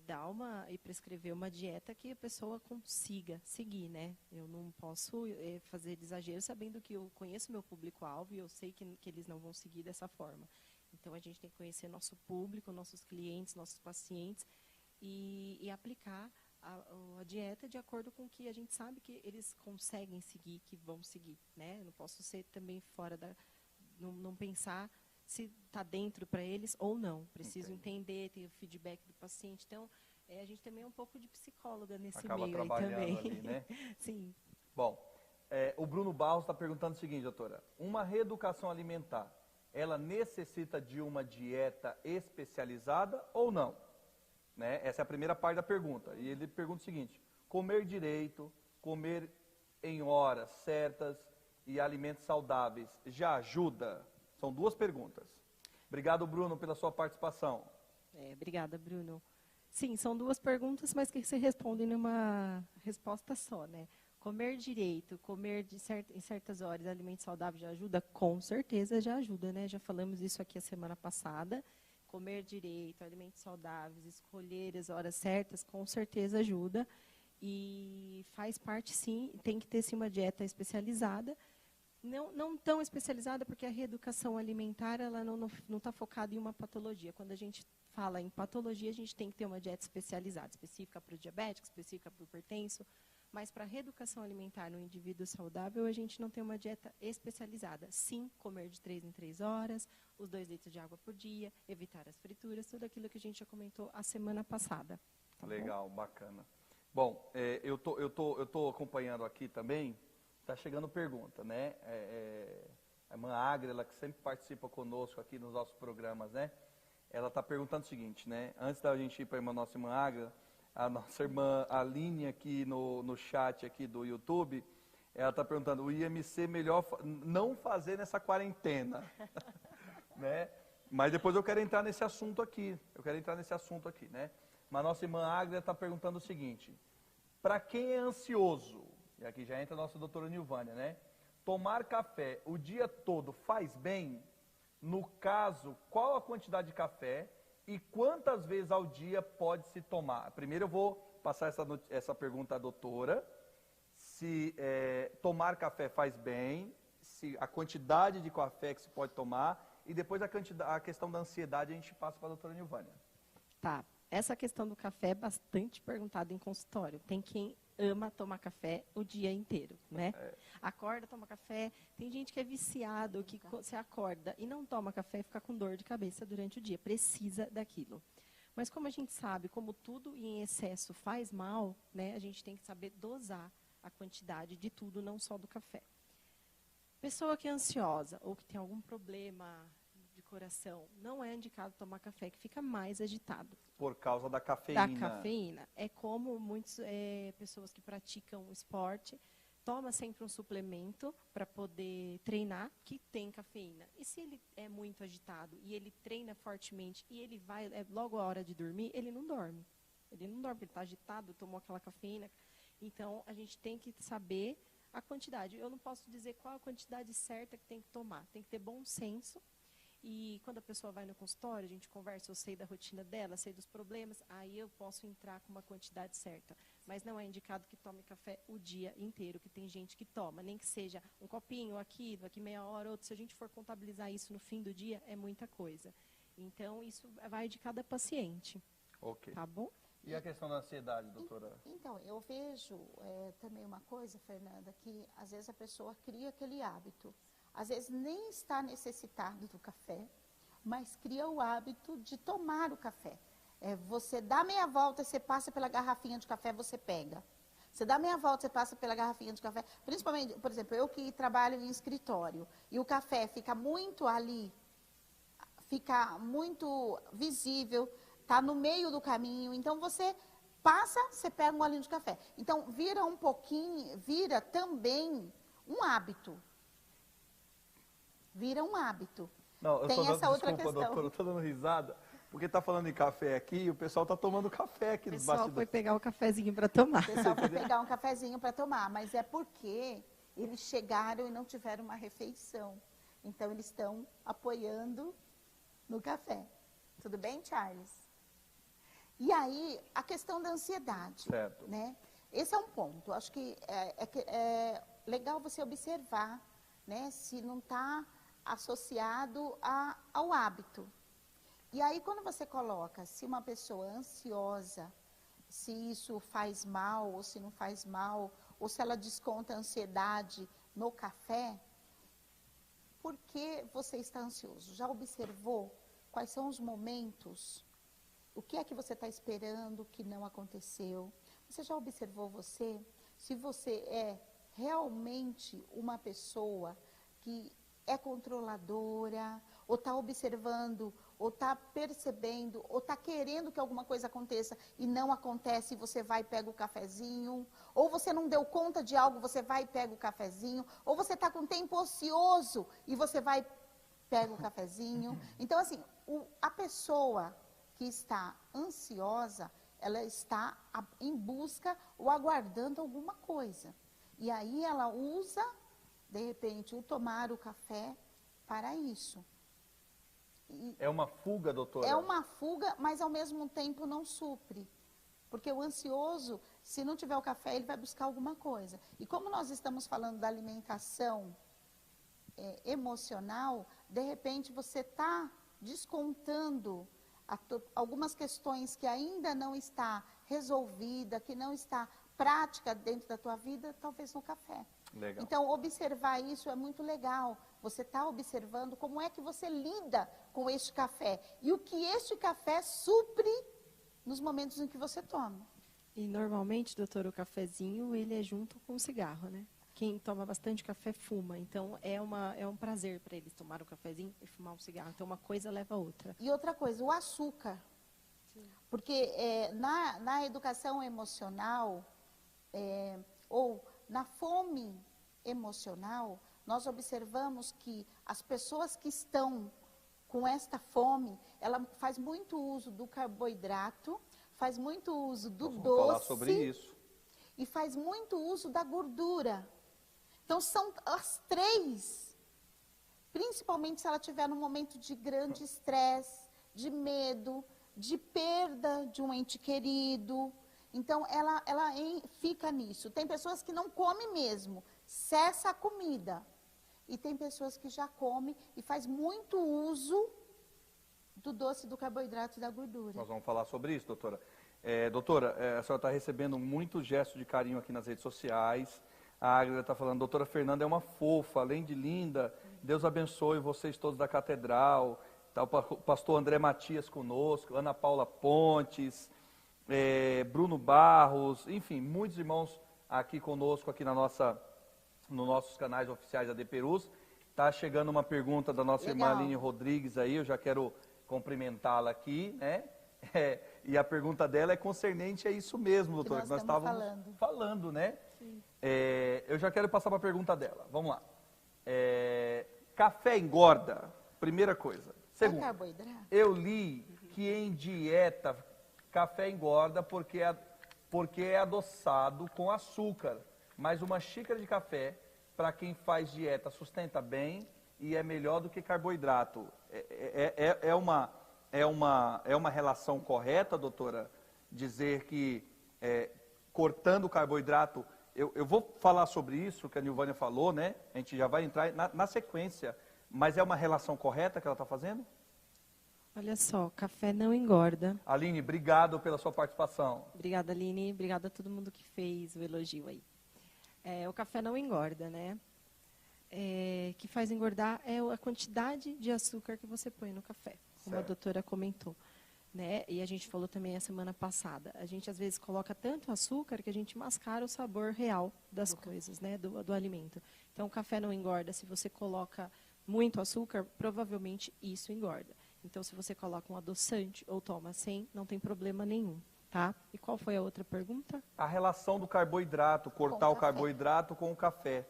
dar e prescrever uma dieta que a pessoa consiga seguir, né? Eu não posso fazer exagero sabendo que eu conheço meu público-alvo e eu sei que eles não vão seguir dessa forma. Então, a gente tem que conhecer nosso público, nossos clientes, nossos pacientes e aplicar a dieta de acordo com o que a gente sabe que eles conseguem seguir, que vão seguir, né? Eu não posso ser também fora não pensar se está dentro para eles ou não. Preciso entender, ter o feedback do paciente. Então, a gente também é um pouco de psicóloga nesse meio aí também. Ali, né? Sim. Bom, o Bruno Barros está perguntando o seguinte, doutora. Uma reeducação alimentar, ela necessita de uma dieta especializada ou não? Né? Essa é a primeira parte da pergunta. E ele pergunta o seguinte, comer direito, comer em horas certas e alimentos saudáveis já ajuda? São duas perguntas. Obrigado, Bruno, pela sua participação. Obrigada, Bruno. Sim, são duas perguntas, mas que se respondem numa resposta só, né? Comer direito, comer em certas horas, alimentos saudáveis já ajuda? Com certeza já ajuda, né? Já falamos isso aqui a semana passada. Comer direito, alimentos saudáveis, escolher as horas certas, com certeza ajuda. E faz parte, sim, tem que ter, sim, uma dieta especializada. Não tão especializada, porque a reeducação alimentar ela não está focada em uma patologia. Quando a gente fala em patologia, a gente tem que ter uma dieta especializada, específica para o diabético, específica para o hipertenso. Mas para a reeducação alimentar no indivíduo saudável, a gente não tem uma dieta especializada. Sim, comer de 3 em 3 horas, os 2 litros de água por dia, evitar as frituras, tudo aquilo que a gente já comentou a semana passada. Tá legal, bacana. Bom, eu tô acompanhando aqui também. Está chegando pergunta, né? A irmã Agra, ela que sempre participa conosco aqui nos nossos programas, né? Ela está perguntando o seguinte, né? Antes da gente ir para a nossa irmã Agra, a nossa irmã Aline aqui no chat aqui do YouTube, ela está perguntando, o IMC melhor não fazer nessa quarentena, né? Mas depois eu quero entrar nesse assunto aqui, né? Mas a nossa irmã Agra está perguntando o seguinte, para quem é ansioso, E aqui já entra a nossa doutora Nilvânia, né? Tomar café o dia todo faz bem? No caso, qual a quantidade de café e quantas vezes ao dia pode se tomar? Primeiro eu vou passar essa pergunta à doutora, se tomar café faz bem, se a quantidade de café que se pode tomar, e depois a questão da ansiedade a gente passa para a doutora Nilvânia. Tá, essa questão do café é bastante perguntada em consultório. Tem quem ama tomar café o dia inteiro, né? Acorda, toma café. Tem gente que é viciado, que você acorda e não toma café e fica com dor de cabeça durante o dia. Precisa daquilo. Mas como a gente sabe, como tudo em excesso faz mal, né? A gente tem que saber dosar a quantidade de tudo, não só do café. Pessoa que é ansiosa ou que tem algum problema de coração, não é indicado tomar café, que fica mais agitado. Por causa da cafeína. Da cafeína. É como muitas pessoas que praticam esporte, toma sempre um suplemento para poder treinar, que tem cafeína. E se ele é muito agitado e ele treina fortemente e ele vai, logo a hora de dormir, ele não dorme. Ele não dorme, ele está agitado, tomou aquela cafeína. Então, a gente tem que saber a quantidade. Eu não posso dizer qual a quantidade certa que tem que tomar. Tem que ter bom senso. E quando a pessoa vai no consultório, a gente conversa, eu sei da rotina dela, sei dos problemas, aí eu posso entrar com uma quantidade certa. Mas não é indicado que tome café o dia inteiro, que tem gente que toma, nem que seja um copinho aqui, daqui meia hora, outro. Se a gente for contabilizar isso no fim do dia, é muita coisa. Então, isso vai de cada paciente. Ok. Tá bom? E a questão da ansiedade, doutora? Então, eu vejo também uma coisa, Fernanda, que às vezes a pessoa cria aquele hábito. Às vezes nem está necessitado do café, mas cria o hábito de tomar o café. Você dá meia volta, você passa pela garrafinha de café, você pega. Você dá meia volta, você passa pela garrafinha de café. Principalmente, por exemplo, eu que trabalho em escritório, e o café fica muito ali, fica muito visível, está no meio do caminho, então você passa, você pega um golinho de café. Então, vira um pouquinho, vira também um hábito. Vira um hábito. Não, eu Tem tô dando, essa outra desculpa, questão. doutora, eu tô dando risada, porque tá falando em café aqui e o pessoal tá tomando café aqui O nos pessoal foi bastidores. pegar o cafezinho para tomar. O pessoal vai pegar um cafezinho para tomar, mas é porque eles chegaram e não tiveram uma refeição. Então, eles estão apoiando no café. Tudo bem, Charles? E aí, a questão da ansiedade. Certo. Né? Esse é um ponto. Acho que é legal você observar, né, se não está associado ao hábito. E aí, quando você coloca se uma pessoa ansiosa, se isso faz mal ou se não faz mal, ou se ela desconta a ansiedade no café, por que você está ansioso? Já observou quais são os momentos? O que é que você está esperando que não aconteceu? Você já observou você? Se você é realmente uma pessoa que é controladora, ou está observando, ou está percebendo, ou está querendo que alguma coisa aconteça e não acontece, e você vai e pega o cafezinho, ou você não deu conta de algo, você vai e pega o cafezinho, ou você está com tempo ocioso e você vai e pega o cafezinho. Então, assim, a pessoa que está ansiosa, ela está em busca ou aguardando alguma coisa. E aí ela usa, de repente, o tomar o café para isso. É uma fuga, doutora? É uma fuga, mas ao mesmo tempo não supre. Porque o ansioso, se não tiver o café, ele vai buscar alguma coisa. E como nós estamos falando da alimentação emocional, de repente você está descontando algumas questões que ainda não está resolvida, que não está prática dentro da tua vida, talvez no café. Legal. Então, observar isso é muito legal. Você está observando como é que você lida com este café. E o que este café supre nos momentos em que você toma. E normalmente, doutor, o cafezinho, ele é junto com o cigarro, né? Quem toma bastante café fuma, então é um prazer para eles tomar o cafezinho e fumar um cigarro. Então uma coisa leva a outra. E outra coisa, o açúcar. Sim. Porque na educação emocional, ou na fome emocional, nós observamos que as pessoas que estão com esta fome, ela faz muito uso do carboidrato, faz muito uso do doce. Vamos falar sobre isso. e faz muito uso da gordura. Então, são as 3, principalmente se ela estiver num momento de grande estresse, de medo, de perda de um ente querido. Então, ela fica nisso. Tem pessoas que não comem mesmo, cessa a comida. E tem pessoas que já comem e faz muito uso do doce, do carboidrato e da gordura. Nós vamos falar sobre isso, doutora. Doutora, a senhora está recebendo muitos gestos de carinho aqui nas redes sociais. A Águida está falando, doutora Fernanda é uma fofa, além de linda, Deus abençoe vocês todos da Catedral. Está o pastor André Matias conosco, Ana Paula Pontes, Bruno Barros, enfim, muitos irmãos aqui conosco, aqui nos nossos canais oficiais da DPerus. Está chegando uma pergunta da nossa irmã Aline Rodrigues aí, eu já quero cumprimentá-la aqui, né? E a pergunta dela é concernente a isso mesmo, doutora, que nós estávamos falando, né? Eu já quero passar para a pergunta dela. Vamos lá. Café engorda, primeira coisa. Segundo, carboidrato? Eu li que em dieta café engorda porque é adoçado com açúcar. Mas uma xícara de café, para quem faz dieta, sustenta bem e é melhor do que carboidrato. É uma relação correta, doutora, dizer que cortando o carboidrato, eu vou falar sobre isso que a Nilvânia falou, né? A gente já vai entrar na sequência, mas é uma relação correta que ela está fazendo? Olha só, café não engorda. Aline, obrigado pela sua participação. Obrigada, Aline. Obrigada a todo mundo que fez o elogio aí. O café não engorda, né? Que faz engordar é a quantidade de açúcar que você põe no café, como a doutora comentou, né? E a gente falou também a semana passada. A gente, às vezes, coloca tanto açúcar que a gente mascara o sabor real das coisas, né? Do alimento. Então, o café não engorda. Se você coloca muito açúcar, provavelmente isso engorda. Então, se você coloca um adoçante ou toma sem, não tem problema nenhum, tá? E qual foi a outra pergunta? A relação do carboidrato, cortar o carboidrato com o café.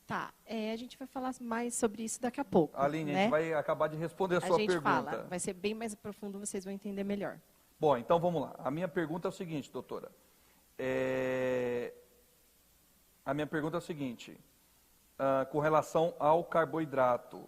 Tá, a gente vai falar mais sobre isso daqui a pouco. Aline, né? a gente vai acabar de responder a sua pergunta. A gente fala, vai ser bem mais profundo, vocês vão entender melhor. Bom, então vamos lá. A minha pergunta é o seguinte, doutora. A minha pergunta é o seguinte, com relação ao carboidrato.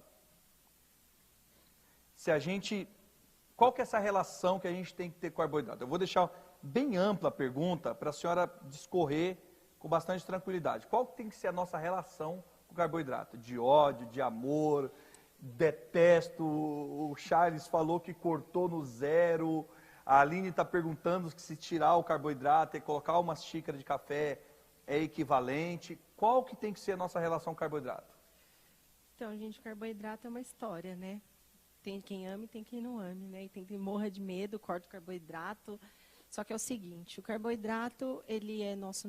Qual que é essa relação que a gente tem que ter com o carboidrato? Eu vou deixar bem ampla a pergunta para a senhora discorrer com bastante tranquilidade. Qual que tem que ser a nossa relação com o carboidrato? De ódio, de amor, detesto, o Charles falou que cortou no zero, a Aline está perguntando se tirar o carboidrato e colocar uma xícara de café é equivalente. Qual que tem que ser a nossa relação com o carboidrato? Então, gente, o carboidrato é uma história, né? Tem quem ame e tem quem não ame, né? E tem quem morra de medo, corta o carboidrato. Só que é o seguinte, o carboidrato, ele é nosso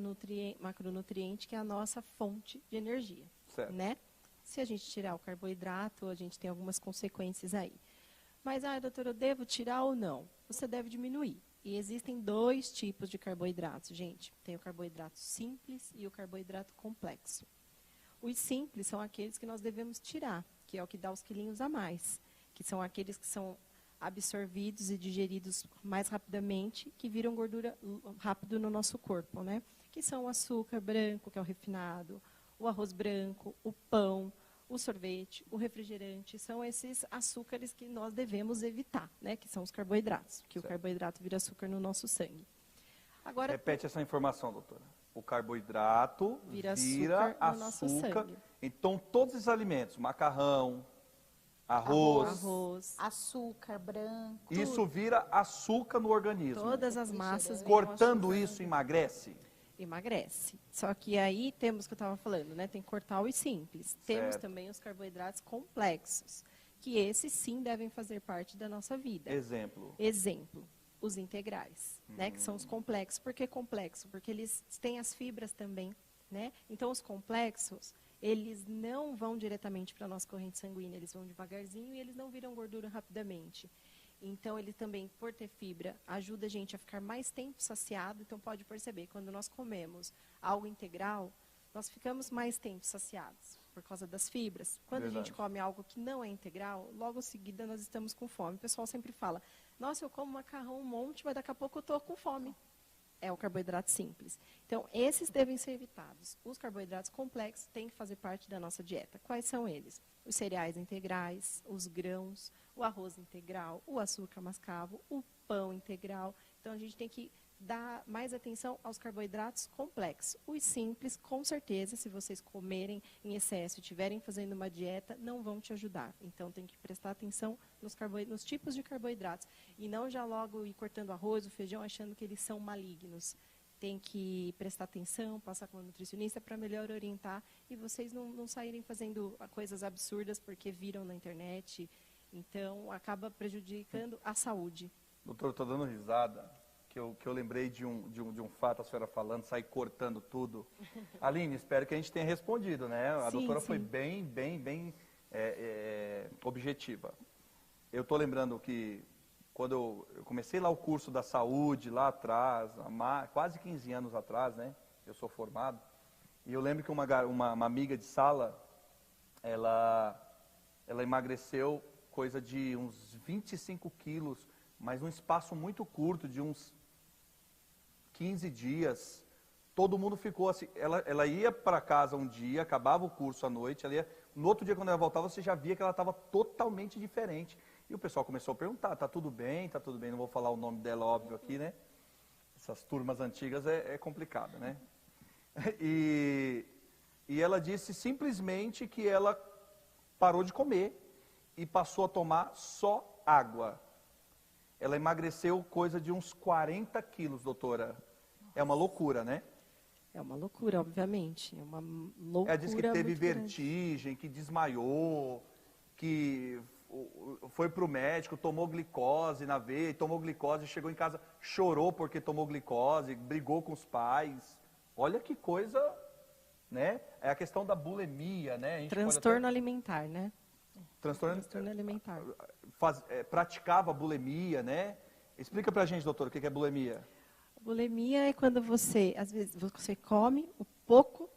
macronutriente, que é a nossa fonte de energia, né? Se a gente tirar o carboidrato, a gente tem algumas consequências aí. Mas, doutora, eu devo tirar ou não? Você deve diminuir. E existem 2 tipos de carboidratos, gente. Tem o carboidrato simples e o carboidrato complexo. Os simples são aqueles que nós devemos tirar, que é o que dá os quilinhos a mais, que são aqueles que são absorvidos e digeridos mais rapidamente, que viram gordura rápido no nosso corpo, né? Que são o açúcar branco, que é o refinado, o arroz branco, o pão, o sorvete, o refrigerante, são esses açúcares que nós devemos evitar, né? Que são os carboidratos, que o carboidrato vira açúcar no nosso sangue. Agora, repete essa informação, doutora. O carboidrato vira açúcar no nosso sangue. Então, todos os alimentos, macarrão, arroz, açúcar branco. Isso vira açúcar no organismo. Todas as massas. Cortando isso, emagrece? Emagrece. Só que aí temos o que eu estava falando, né? Tem que cortar os simples. Temos também os carboidratos complexos, que esses sim devem fazer parte da nossa vida. Exemplo, os integrais, né? Que são os complexos. Por que complexo? Porque eles têm as fibras também, né? Então, os complexos, eles não vão diretamente para a nossa corrente sanguínea, eles vão devagarzinho e eles não viram gordura rapidamente. Então, ele também, por ter fibra, ajuda a gente a ficar mais tempo saciado. Então, pode perceber, quando nós comemos algo integral, nós ficamos mais tempo saciados, por causa das fibras. Quando a gente come algo que não é integral, logo em seguida nós estamos com fome. O pessoal sempre fala, nossa, eu como macarrão um monte, mas daqui a pouco eu estou com fome. é o carboidrato simples. Então, esses devem ser evitados. Os carboidratos complexos têm que fazer parte da nossa dieta. Quais são eles? Os cereais integrais, os grãos, o arroz integral, o açúcar mascavo, o pão integral. Então, a gente tem que dar mais atenção aos carboidratos complexos. Os simples, com certeza, se vocês comerem em excesso e estiverem fazendo uma dieta, não vão te ajudar. Então, tem que prestar atenção nos tipos de carboidratos. E não já logo ir cortando arroz, o feijão, achando que eles são malignos. Tem que prestar atenção, passar com o nutricionista para melhor orientar e vocês não saírem fazendo coisas absurdas porque viram na internet. Então, acaba prejudicando a saúde. Doutor, eu estou dando risada, que eu lembrei de um fato, a senhora falando, sair cortando tudo. Aline, espero que a gente tenha respondido, né? A doutora foi bem objetiva. Eu estou lembrando que quando eu comecei lá o curso da saúde, lá atrás, há quase 15 anos atrás, né? Eu sou formado. E eu lembro que uma amiga de sala, ela emagreceu coisa de uns 25 quilos, mas num espaço muito curto, de uns 15 dias. Todo mundo ficou assim, ela ia para casa um dia, acabava o curso à noite, no outro dia quando ela voltava, você já via que ela estava totalmente diferente. E o pessoal começou a perguntar, tá tudo bem, não vou falar o nome dela, óbvio, aqui, né? Essas turmas antigas é complicado, né? E ela disse simplesmente que ela parou de comer e passou a tomar só água. Ela emagreceu coisa de uns 40 quilos, doutora. É uma loucura, né? É uma loucura, obviamente. É uma loucura. Ela disse que teve vertigem, que desmaiou, que foi para o médico, tomou glicose na veia, tomou glicose, chegou em casa, chorou porque tomou glicose, brigou com os pais. Olha que coisa, né? É a questão da bulimia, né? A gente transtorno alimentar, né? Transtorno alimentar. Praticava bulimia, né? Explica pra gente, doutor, o que é bulimia? Bulimia é quando você, às vezes, você come um pouco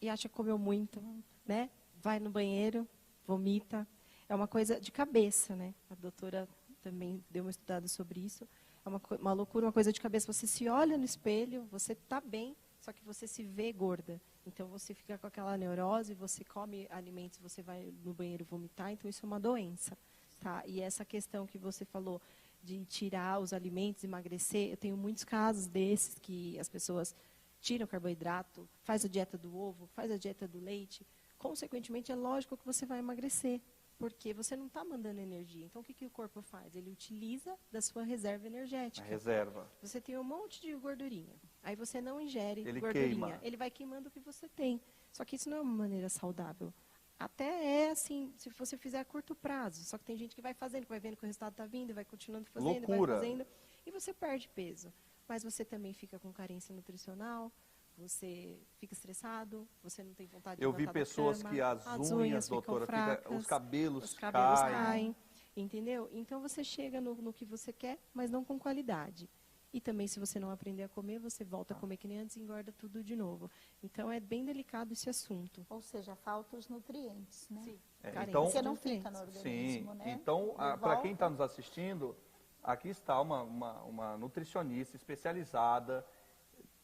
e acha que comeu muito, né? Vai no banheiro, vomita. É uma coisa de cabeça, né? A doutora também deu uma estudada sobre isso. É uma loucura, uma coisa de cabeça. Você se olha no espelho, você está bem, só que você se vê gorda. Então, você fica com aquela neurose, você come alimentos, você vai no banheiro vomitar. Então, isso é uma doença. Tá? E essa questão que você falou de tirar os alimentos, emagrecer, eu tenho muitos casos desses que as pessoas tiram carboidrato, faz a dieta do ovo, faz a dieta do leite. Consequentemente, é lógico que você vai emagrecer. Porque você não está mandando energia. Então, o que o corpo faz? Ele utiliza da sua reserva energética. A reserva. Você tem um monte de gordurinha. Aí você não ingere gordurinha. Queima. Ele vai queimando o que você tem. Só que isso não é uma maneira saudável. Até é assim, se você fizer a curto prazo. Só que tem gente que vai fazendo, que vai vendo que o resultado está vindo, vai continuando fazendo, loucura. Vai fazendo. E você perde peso. Mas você também fica com carência nutricional. Você fica estressado, você não tem vontade de levantar da cama. Eu vi pessoas que as unhas, doutora, os cabelos caem, entendeu? Então, você chega no que você quer, mas não com qualidade. E também, se você não aprender a comer, você volta a comer que nem antes e engorda tudo de novo. Então, é bem delicado esse assunto. Ou seja, falta os nutrientes, né? Sim. Então, porque não fica no organismo, né? Então, para quem está nos assistindo, aqui está uma nutricionista especializada,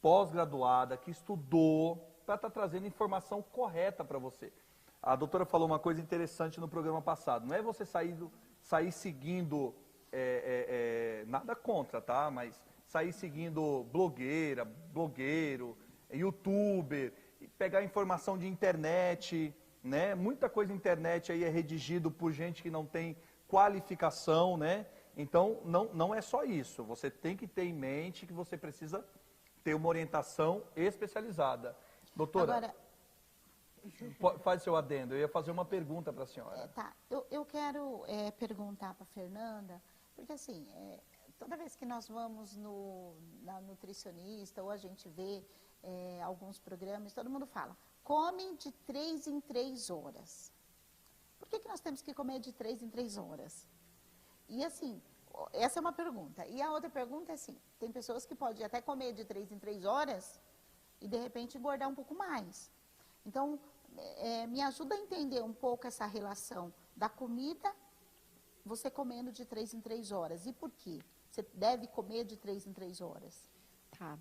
pós-graduada, que estudou, para estar trazendo informação correta para você. A doutora falou uma coisa interessante no programa passado. Não é você sair seguindo, nada contra, tá? Mas sair seguindo blogueiro, youtuber, pegar informação de internet, né? Muita coisa na internet aí é redigido por gente que não tem qualificação, né? Então, não é só isso. Você tem que ter em mente que você precisa ter uma orientação especializada. Doutora, agora, faz seu adendo. Eu ia fazer uma pergunta para a senhora. Tá. Eu quero perguntar para a Fernanda, porque assim, toda vez que nós vamos na nutricionista ou a gente vê alguns programas, todo mundo fala, come de 3 em 3 horas. Por que nós temos que comer de 3 em 3 horas? E assim, essa é uma pergunta. E a outra pergunta é assim, tem pessoas que podem até comer de 3 em 3 horas e de repente engordar um pouco mais. Então, me ajuda a entender um pouco essa relação da comida, você comendo de 3 em 3 horas. E por quê? Você deve comer de 3 em 3 horas. Tá.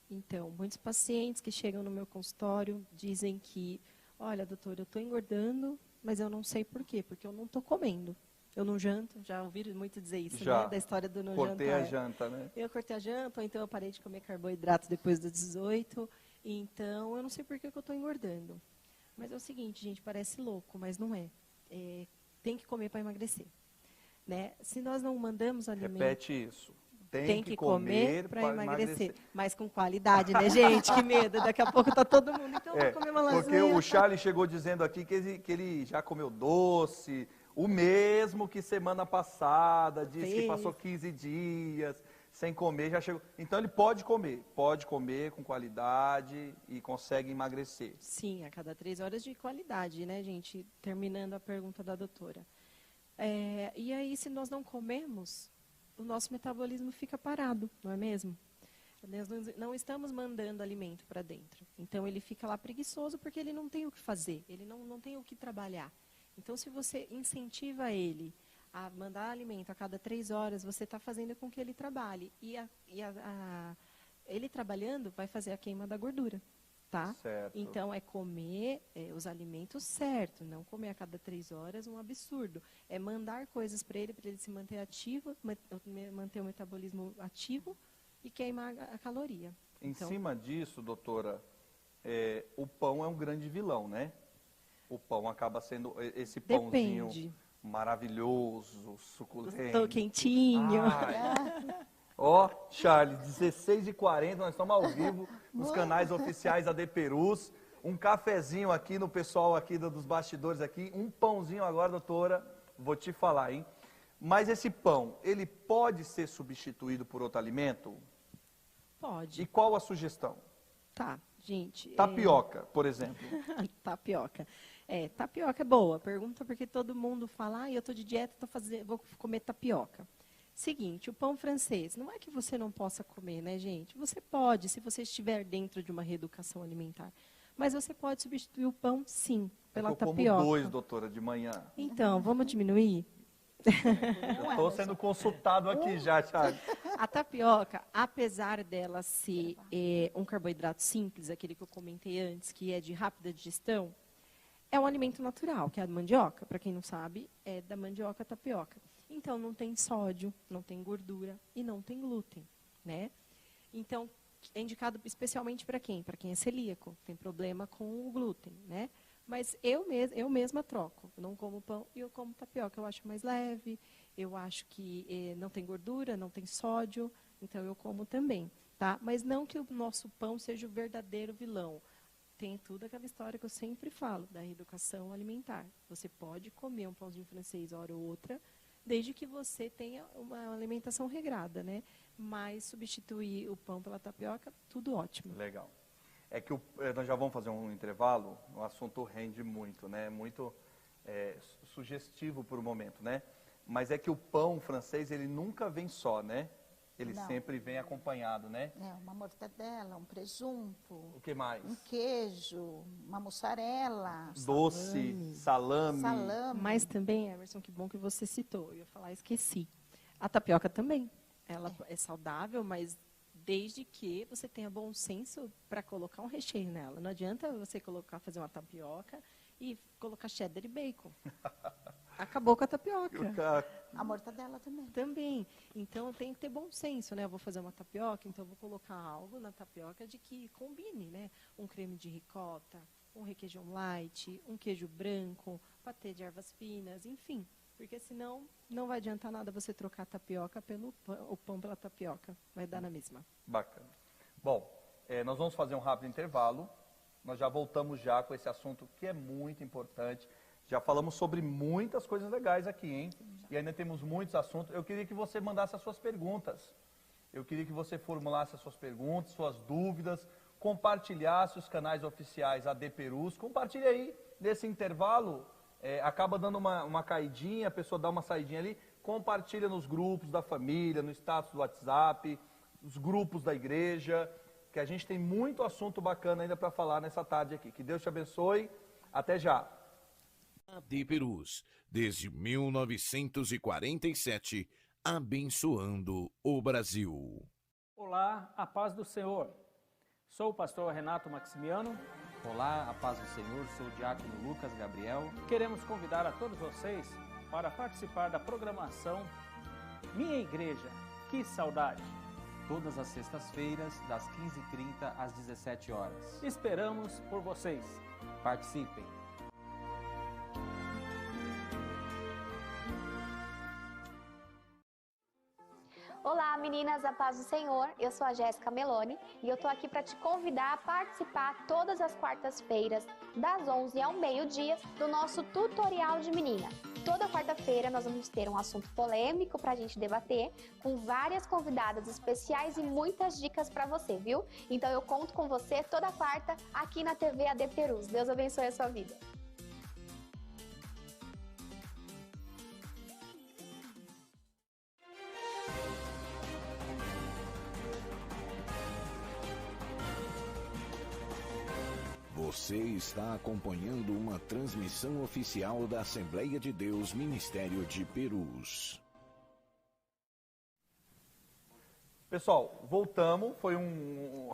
Então, muitos pacientes que chegam no meu consultório dizem que, olha, doutor, eu estou engordando, mas eu não sei por quê, porque eu não estou comendo. Eu não janto, já ouviram muito dizer isso, Já. né? Da história do não Cortei jantar. a janta, né? Eu cortei a janta, ou então eu parei de comer carboidrato depois dos 18. Então, eu não sei por que eu estou engordando. Mas é o seguinte, gente, parece louco, mas não é. Tem que comer para emagrecer. Né? Se nós não mandamos alimento... Repete isso. Tem que comer para emagrecer. Mas com qualidade, né, gente? Que medo. Daqui a pouco tá todo mundo. Então, vou comer uma lasanha. Porque o Charlie chegou dizendo aqui que ele já comeu doce, o mesmo que semana passada, disse que passou 15 dias sem comer, já chegou. Então, ele pode comer com qualidade e consegue emagrecer. Sim, a cada 3 horas de qualidade, né, gente? Terminando a pergunta da doutora. E aí, se nós não comemos, o nosso metabolismo fica parado, não é mesmo? Nós não estamos mandando alimento para dentro. Então, ele fica lá preguiçoso porque ele não tem o que fazer, ele não tem o que trabalhar. Então, se você incentiva ele a mandar alimento a cada 3 horas, você está fazendo com que ele trabalhe. E ele trabalhando vai fazer a queima da gordura. Tá? Certo. Então, é comer os alimentos certos, não comer a cada 3 horas, um absurdo. É mandar coisas para ele se manter ativo, manter o metabolismo ativo e queimar a caloria. Em Então, cima disso, doutora, o pão é um grande vilão, né? O pão acaba sendo esse pãozinho maravilhoso, suculento. Estou quentinho. Ó, Charlie, 16h40, nós estamos ao vivo nos canais oficiais AD Perus. Um cafezinho aqui no pessoal aqui dos bastidores aqui. Um pãozinho agora, doutora, vou te falar, hein? Mas esse pão, ele pode ser substituído por outro alimento? Pode. E qual a sugestão? Tá, gente. Tapioca, por exemplo. Tapioca. Tapioca é boa. Pergunta porque todo mundo fala, eu estou de dieta, vou comer tapioca. Seguinte, o pão francês, não é que você não possa comer, né, gente? Você pode, se você estiver dentro de uma reeducação alimentar. Mas você pode substituir o pão, sim, pela tapioca. Eu como 2, doutora, de manhã. Então, vamos diminuir? Eu estou sendo consultado aqui já, Charlie. A tapioca, apesar dela ser um carboidrato simples, aquele que eu comentei antes, que é de rápida digestão, é um alimento natural, que é a mandioca. Para quem não sabe, é da mandioca a tapioca. Então, não tem sódio, não tem gordura e não tem glúten, né? Então, é indicado especialmente para quem? Para quem é celíaco, tem problema com o glúten, né? Mas eu mesma troco. Eu não como pão e eu como tapioca. Eu acho mais leve, eu acho que não tem gordura, não tem sódio, então eu como também, tá? Mas não que o nosso pão seja o verdadeiro vilão. Tem tudo aquela história que eu sempre falo, da reeducação alimentar. Você pode comer um pãozinho francês hora ou outra, desde que você tenha uma alimentação regrada, né? Mas substituir o pão pela tapioca, tudo ótimo. Legal. É que nós já vamos fazer um intervalo, o assunto rende muito, né? Muito sugestivo por um momento, né? Mas é que o pão francês, ele nunca vem só, né? Ele sempre vem acompanhado, né? Uma mortadela, um presunto. O que mais? Um queijo, uma mussarela. Doce, salame. Mas também, Emerson, que bom que você citou. Eu ia falar, esqueci. A tapioca também. Ela é saudável, mas desde que você tenha bom senso para colocar um recheio nela. Não adianta você fazer uma tapioca e colocar cheddar e bacon. Acabou com a tapioca. A mortadela também. Também. Então, tem que ter bom senso, né? Eu vou fazer uma tapioca, então eu vou colocar algo na tapioca de que combine, né? Um creme de ricota, um requeijão light, um queijo branco, patê de ervas finas, enfim. Porque senão não vai adiantar nada você trocar a tapioca o pão pela tapioca. Vai dar na mesma. Bacana. Bom, nós vamos fazer um rápido intervalo. Nós já voltamos já com esse assunto que é muito importante. Já falamos sobre muitas coisas legais aqui, hein? E ainda temos muitos assuntos. Eu queria que você mandasse as suas perguntas. Eu queria que você formulasse as suas perguntas, suas dúvidas, compartilhasse os canais oficiais AD Perus. Compartilhe aí, nesse intervalo, acaba dando uma caidinha, a pessoa dá uma saidinha ali, compartilha nos grupos da família, no status do WhatsApp, os grupos da igreja, que a gente tem muito assunto bacana ainda para falar nessa tarde aqui. Que Deus te abençoe. Até já. AD Perus, desde 1947, abençoando o Brasil. Olá, a paz do Senhor. Sou o pastor Renato Maximiano. Olá, a paz do Senhor, sou o diácono Lucas Gabriel. Queremos convidar a todos vocês para participar da programação Minha Igreja, que saudade! Todas as sextas-feiras, das 15h30 às 17 horas. Esperamos por vocês. Participem! Olá meninas, a paz do Senhor, eu sou a Jéssica Meloni e eu tô aqui para te convidar a participar todas as quartas-feiras, das 11 ao meio-dia, do nosso tutorial de menina. Toda quarta-feira nós vamos ter um assunto polêmico para a gente debater, com várias convidadas especiais e muitas dicas para você, viu? Então eu conto com você toda quarta aqui na TV AD Perus. Deus abençoe a sua vida. Você está acompanhando uma transmissão oficial da Assembleia de Deus Ministério de Perus. Pessoal, voltamos. Foi um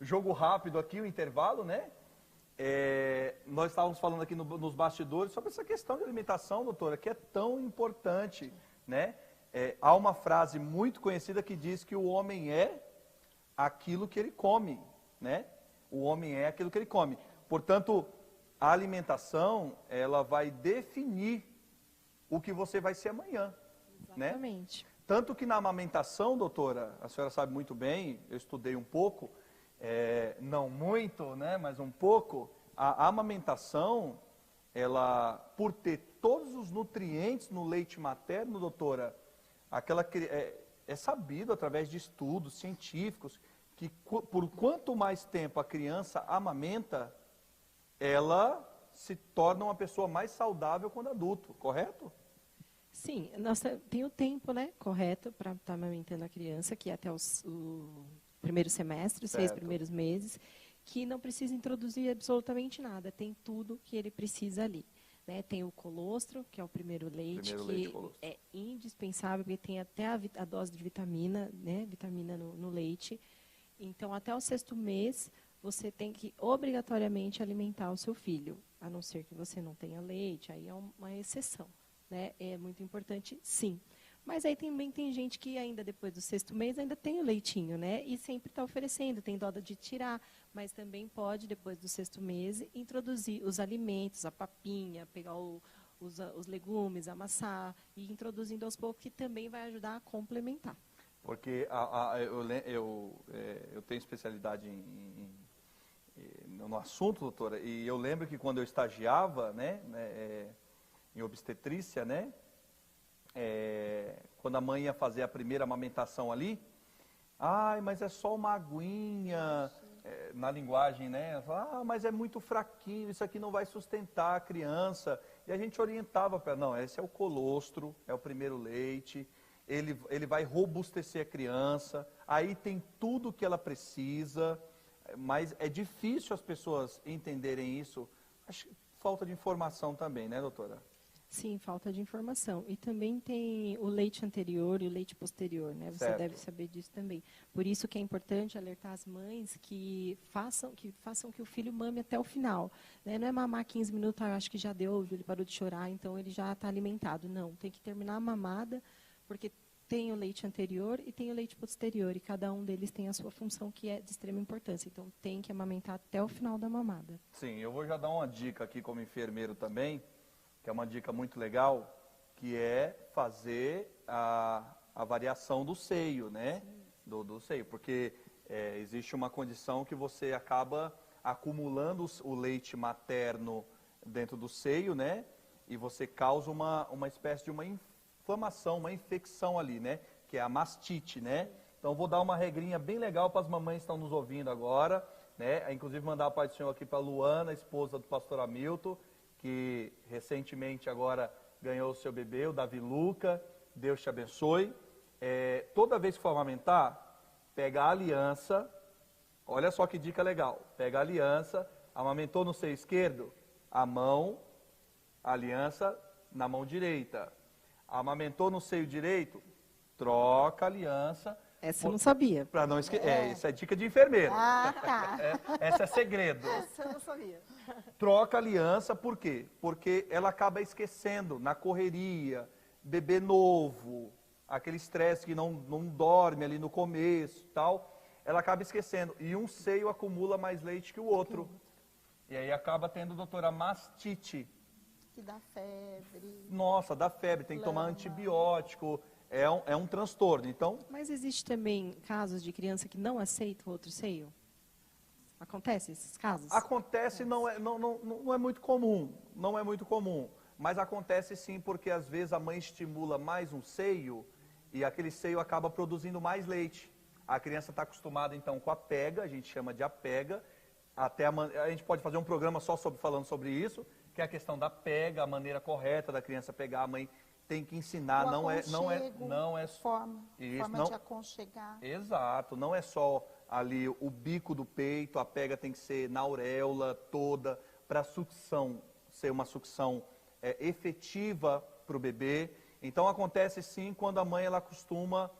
jogo rápido aqui, o intervalo, né? Nós estávamos falando aqui nos bastidores sobre essa questão de alimentação, doutora, que é tão importante, né? Há uma frase muito conhecida que diz que o homem é aquilo que ele come, né? O homem é aquilo que ele come. Portanto, a alimentação, ela vai definir o que você vai ser amanhã. Exatamente. Né? Tanto que na amamentação, doutora, a senhora sabe muito bem, eu estudei um pouco, não muito, né, mas um pouco, a amamentação, ela, por ter todos os nutrientes no leite materno, doutora, é sabido através de estudos científicos, que por quanto mais tempo a criança amamenta, ela se torna uma pessoa mais saudável quando adulto, correto? Sim, tem o tempo, né, correto para estar amamentando a criança, que é até o primeiro semestre, os 6 primeiros meses, que não precisa introduzir absolutamente nada, tem tudo que ele precisa ali. Né? Tem o colostro, que é o primeiro leite, é indispensável, porque tem até a dose de vitamina, né, vitamina no leite. Então, até o 6º mês, você tem que obrigatoriamente alimentar o seu filho, a não ser que você não tenha leite, aí é uma exceção, né? É muito importante, sim. Mas aí também tem gente que ainda depois do 6º mês ainda tem o leitinho, né? E sempre está oferecendo, tem dó de tirar, mas também pode, depois do 6º mês, introduzir os alimentos, a papinha, pegar os legumes, amassar e introduzindo aos poucos, que também vai ajudar a complementar. Porque eu tenho especialidade no assunto, doutora, e eu lembro que quando eu estagiava, né, em obstetrícia, né, quando a mãe ia fazer a primeira amamentação ali, mas é só uma aguinha, na linguagem, né, ela fala, mas é muito fraquinho, isso aqui não vai sustentar a criança, e a gente orientava para, não, esse é o colostro, é o primeiro leite, ele vai robustecer a criança, aí tem tudo o que ela precisa, mas é difícil as pessoas entenderem isso. Acho que falta de informação também, né, doutora? Sim, falta de informação. E também tem o leite anterior e o leite posterior, né? Você deve saber disso também. Por isso que é importante alertar as mães que façam que o filho mame até o final. Né? Não é mamar 15 minutos, acho que já deu, ele parou de chorar, então ele já está alimentado. Não, tem que terminar a mamada, porque tem o leite anterior e tem o leite posterior, e cada um deles tem a sua função, que é de extrema importância. Então, tem que amamentar até o final da mamada. Sim, eu vou já dar uma dica aqui como enfermeiro também, que é uma dica muito legal, que é fazer a variação do seio, né? Do seio, porque existe uma condição que você acaba acumulando o leite materno dentro do seio, né? E você causa uma espécie de uma inflamação, uma infecção ali, né? Que é a mastite, né? Então, vou dar uma regrinha bem legal para as mamães que estão nos ouvindo agora, né? Inclusive, mandar a paz do Senhor aqui para a Luana, esposa do pastor Hamilton, que recentemente agora ganhou o seu bebê, o Davi Luca. Deus te abençoe. Toda vez que for amamentar, pega a aliança. Olha só que dica legal. Pega a aliança, amamentou no seio esquerdo, a aliança na mão direita. Amamentou no seio direito, troca a aliança, Essa eu não sabia. Para não esquecer. Isso é dica de enfermeiro. Ah, tá. Essa é segredo. Essa eu não sabia. Troca a aliança, por quê? Porque ela acaba esquecendo, na correria, bebê novo, aquele estresse que não dorme ali no começo, tal, ela acaba esquecendo. E um seio acumula mais leite que o outro. E aí acaba tendo, doutora, mastite. Que dá febre. Nossa, dá febre, tem que tomar antibiótico, é um transtorno. Então, Mas existe também casos de criança que não aceita o outro seio? Acontece esses casos? acontece, não é muito comum, não é muito comum. Mas acontece sim, porque às vezes a mãe estimula mais um seio e aquele seio acaba produzindo mais leite. A criança está acostumada então com a pega, a gente chama de apega. A gente pode fazer um programa só falando sobre isso, que é a questão da pega, a maneira correta da criança pegar. A mãe tem que ensinar, não é forma isso, de aconchegar. Exato, não é só ali o bico do peito, a pega tem que ser na auréola toda, para a sucção ser uma sucção efetiva para o bebê. Então acontece sim quando a mãe ela costuma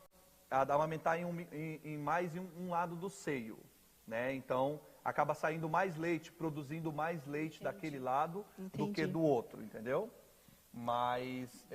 amamentar em mais um lado do seio, né? Então acaba saindo mais leite, produzindo mais leite daquele lado do que do outro, entendeu? Mas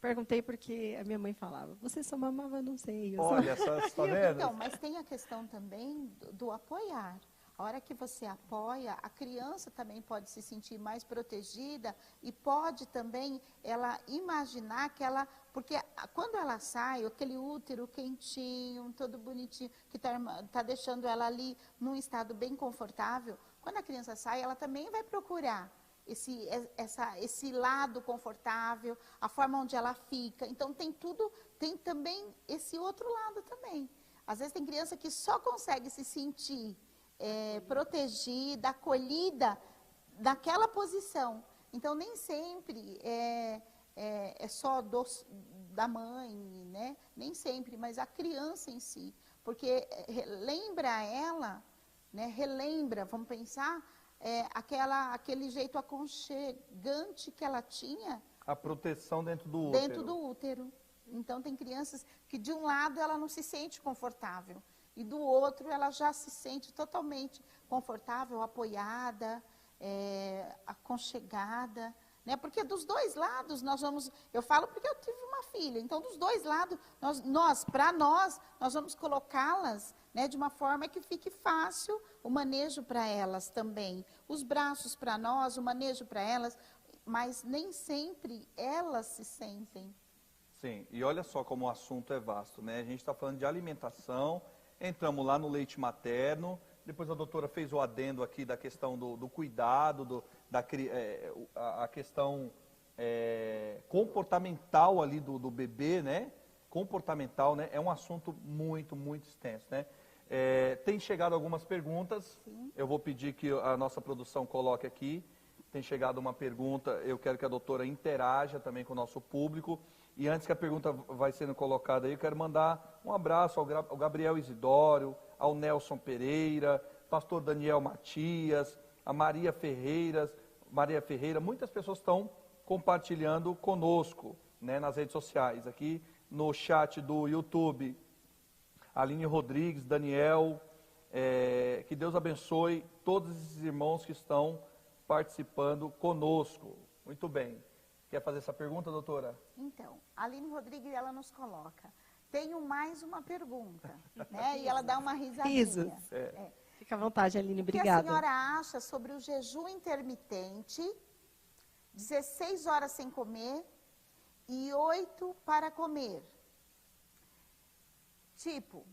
Perguntei porque a minha mãe falava, você só mamava no seio. olha, você está vendo? Então, mas tem a questão também do apoiar. A hora que você apoia, a criança também pode se sentir mais protegida e pode também ela imaginar que ela... Porque quando ela sai, aquele útero quentinho, todo bonitinho, que tá deixando ela ali num estado bem confortável, quando a criança sai, ela também vai procurar esse lado confortável, a forma onde ela fica. Então, tem também esse outro lado também. Às vezes tem criança que só consegue se sentir protegida, acolhida daquela posição. Então, nem sempre é só da mãe, né? Nem sempre, mas a criança em si. Porque lembra ela, né? Relembra, vamos pensar, aquele jeito aconchegante que ela tinha. A proteção dentro do útero. Dentro do útero. Então, tem crianças que de um lado ela não se sente confortável. E do outro, ela já se sente totalmente confortável, apoiada, aconchegada, né? Porque dos dois lados nós vamos... Eu falo porque eu tive uma filha. Então, dos dois lados, nós vamos colocá-las, né, de uma forma que fique fácil o manejo para elas também. Os braços para nós, o manejo para elas, mas nem sempre elas se sentem. Sim, e olha só como o assunto é vasto, né? A gente está falando de alimentação... Entramos lá no leite materno, depois a doutora fez o adendo aqui da questão do cuidado, a questão comportamental ali do bebê, né? Comportamental, né? É um assunto muito, muito extenso, né? Tem chegado algumas perguntas, eu vou pedir que a nossa produção coloque aqui. Tem chegado uma pergunta, eu quero que a doutora interaja também com o nosso público. E antes que a pergunta vai sendo colocada aí, eu quero mandar um abraço ao Gabriel Isidório, ao Nelson Pereira, pastor Daniel Matias, a Maria Ferreira. Muitas pessoas estão compartilhando conosco, né, nas redes sociais. Aqui no chat do YouTube, Aline Rodrigues, Daniel, que Deus abençoe todos esses irmãos que estão participando conosco. Muito bem. Quer fazer essa pergunta, doutora? Então, a Aline Rodrigues, ela nos coloca, tenho mais uma pergunta, né? E ela dá uma risadinha. Fica à vontade, Aline, obrigada. O que a senhora acha sobre o jejum intermitente, 16 horas sem comer e 8 para comer? Tipo,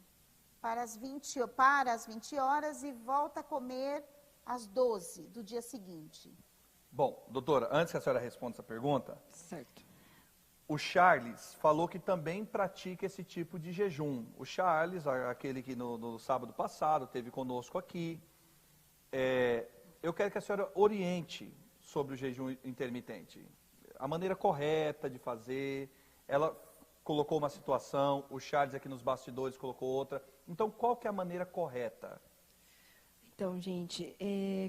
para as 20 horas e volta a comer às 12 do dia seguinte. Bom, doutora, antes que a senhora responda essa pergunta, certo. O Charles falou que também pratica esse tipo de jejum. O Charles, aquele que no sábado passado esteve conosco aqui, eu quero que a senhora oriente sobre o jejum intermitente. A maneira correta de fazer, ela colocou uma situação, o Charles aqui nos bastidores colocou outra. Então, qual que é a maneira correta? Então, gente,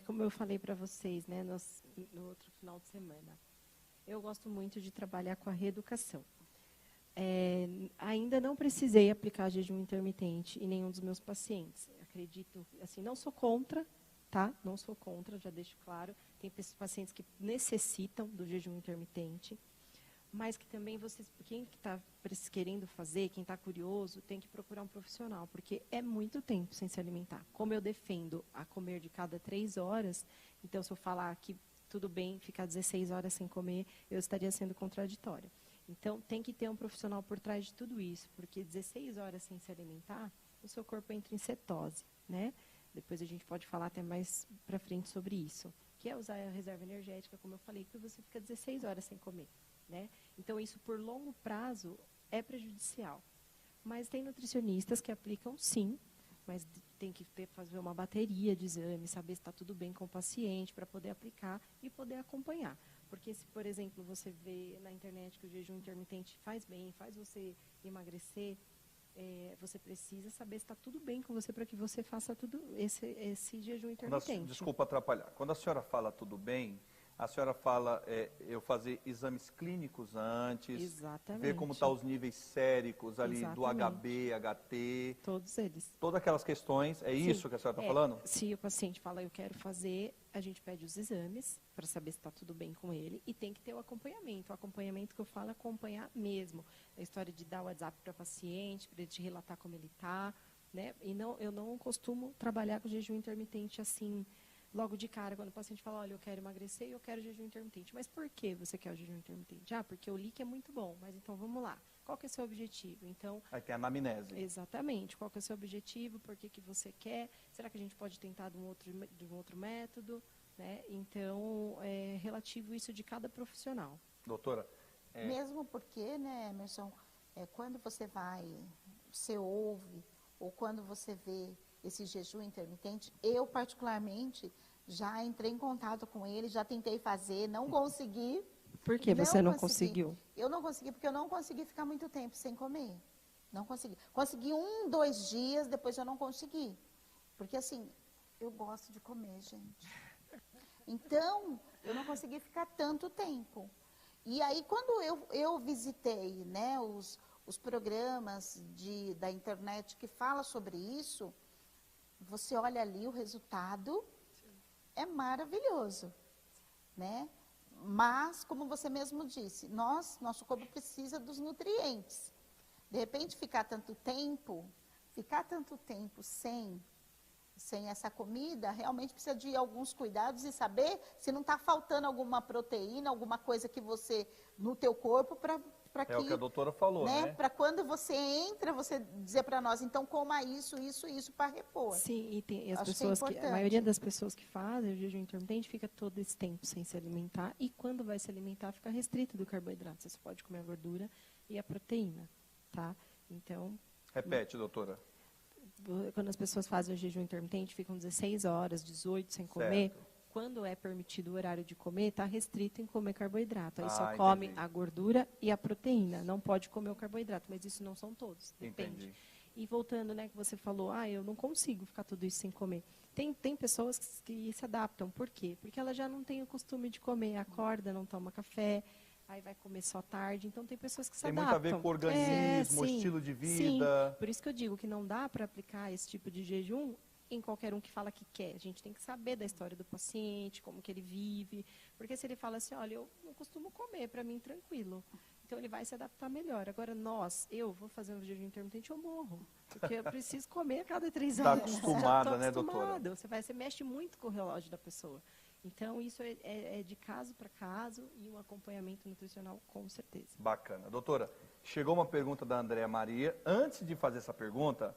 como eu falei para vocês, né, no outro final de semana, eu gosto muito de trabalhar com a reeducação. Ainda não precisei aplicar jejum intermitente em nenhum dos meus pacientes. Acredito, assim, não sou contra, tá? Não sou contra, já deixo claro. Tem pacientes que necessitam do jejum intermitente, mas que também quem está querendo fazer, quem está curioso, tem que procurar um profissional, porque é muito tempo sem se alimentar. Como eu defendo a comer de cada 3 horas, então se eu falar que tudo bem ficar 16 horas sem comer, eu estaria sendo contraditória. Então, tem que ter um profissional por trás de tudo isso, porque 16 horas sem se alimentar, o seu corpo entra em cetose, né? Depois a gente pode falar até mais para frente sobre isso, que é usar a reserva energética, como eu falei, que você fica 16 horas sem comer, né? Então, isso por longo prazo é prejudicial. Mas tem nutricionistas que aplicam sim, mas tem que fazer uma bateria de exames, saber se está tudo bem com o paciente, para poder aplicar e poder acompanhar. Porque se, por exemplo, você vê na internet que o jejum intermitente faz bem, faz você emagrecer, você precisa saber se está tudo bem com você para que você faça tudo esse jejum intermitente. Desculpa atrapalhar. Quando a senhora fala tudo bem, a senhora fala eu fazer exames clínicos antes, exatamente, ver como estão os níveis séricos ali, exatamente, do HB, HT. Todos eles. Todas aquelas questões, é Sim, isso que a senhora está falando? Se o paciente fala, eu quero fazer, a gente pede os exames para saber se está tudo bem com ele e tem que ter o acompanhamento. O acompanhamento que eu falo é acompanhar mesmo. A história de dar o WhatsApp para o paciente, para ele te relatar como ele está, né? E eu não costumo trabalhar com jejum intermitente assim, logo de cara, quando o paciente fala, olha, eu quero emagrecer e eu quero jejum intermitente. Mas por que você quer o jejum intermitente? Porque eu li que é muito bom, mas então vamos lá. Qual que é o seu objetivo? Então, aí tem a anamnese. Exatamente. Qual que é o seu objetivo? Por que você quer? Será que a gente pode tentar de um outro método? Né? Então, é relativo isso de cada profissional. Doutora? Mesmo porque, né, Emerson, quando você ouve, ou quando você vê esse jejum intermitente, eu particularmente já entrei em contato com ele, já tentei fazer, não consegui. Por que você não conseguiu? Eu não consegui porque eu não consegui ficar muito tempo sem comer. Não consegui. Consegui 1, 2 dias, depois eu não consegui. Porque assim, eu gosto de comer, gente. Então, eu não consegui ficar tanto tempo. E aí, quando eu visitei, né, os programas da internet que fala sobre isso, você olha ali o resultado, é maravilhoso, né? Mas, como você mesmo disse, nosso corpo precisa dos nutrientes. De repente, ficar tanto tempo sem essa comida, realmente precisa de alguns cuidados e saber se não está faltando alguma proteína, alguma coisa que você, no teu corpo, para que... É o que a doutora falou, né? Para quando você entra, você dizer para nós, então coma isso para repor. Sim, e tem as pessoas a maioria das pessoas que fazem o jejum intermitente fica todo esse tempo sem se alimentar e quando vai se alimentar fica restrito do carboidrato. Você só pode comer a gordura e a proteína, tá? Então... Repete, doutora. Quando as pessoas fazem o jejum intermitente, ficam 16 horas, 18 sem comer. Certo. Quando é permitido o horário de comer, está restrito em comer carboidrato. Aí só entendi. come a gordura e a proteína. Não pode comer o carboidrato, mas isso não são todos. Depende. Entendi. E voltando, né, que você falou, eu não consigo ficar tudo isso sem comer. Tem pessoas que se adaptam. Por quê? Porque ela já não tem o costume de comer, acorda, não toma café, aí vai comer só tarde. Então, tem pessoas que se adaptam. Tem muito a ver com o organismo, sim, estilo de vida. Sim. Por isso que eu digo que não dá para aplicar esse tipo de jejum em qualquer um que fala que quer. A gente tem que saber da história do paciente, como que ele vive. Porque se ele fala assim, olha, eu não costumo comer, para mim, tranquilo. Então, ele vai se adaptar melhor. Agora, eu vou fazer um jejum intermitente, eu morro. Porque eu preciso comer a cada 3 horas. Está acostumada, né, doutora? Você mexe muito com o relógio da pessoa. Então, isso é de caso para caso e um acompanhamento nutricional, com certeza. Bacana. Doutora, chegou uma pergunta da Andréa Maria. Antes de fazer essa pergunta,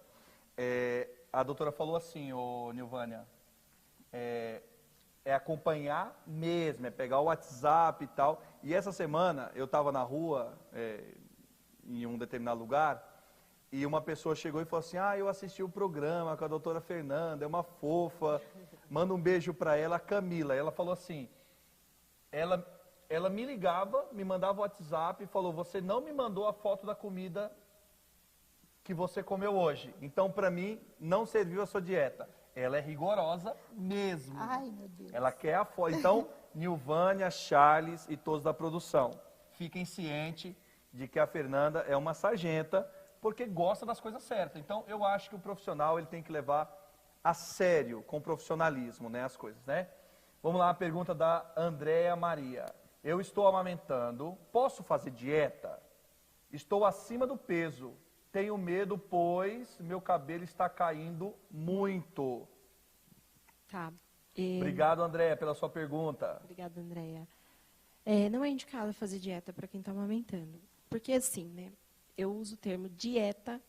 a doutora falou assim, Nilvânia, é acompanhar mesmo, é pegar o WhatsApp e tal. E essa semana, eu estava na rua, em um determinado lugar, e uma pessoa chegou e falou assim, eu assisti o programa com a doutora Fernanda, é uma fofa, manda um beijo para ela, a Camila. Ela falou assim, ela me ligava, me mandava o WhatsApp e falou, você não me mandou a foto da comida que você comeu hoje. Então, para mim, não serviu a sua dieta. Ela é rigorosa mesmo. Ai, meu Deus. Ela quer a foto. Então, Nilvânia, Charles e todos da produção, fiquem cientes de que a Fernanda é uma sargenta, porque gosta das coisas certas. Então, eu acho que o profissional ele tem que levar a sério, com profissionalismo, né, as coisas, né? Vamos lá, a pergunta da Andréa Maria. Eu estou amamentando, posso fazer dieta? Estou acima do peso, tenho medo, pois meu cabelo está caindo muito. Tá. Obrigado, Andréa, pela sua pergunta. Obrigada, Andréia. Não é indicado fazer dieta para quem está amamentando. Porque assim, né? Eu uso o termo dieta,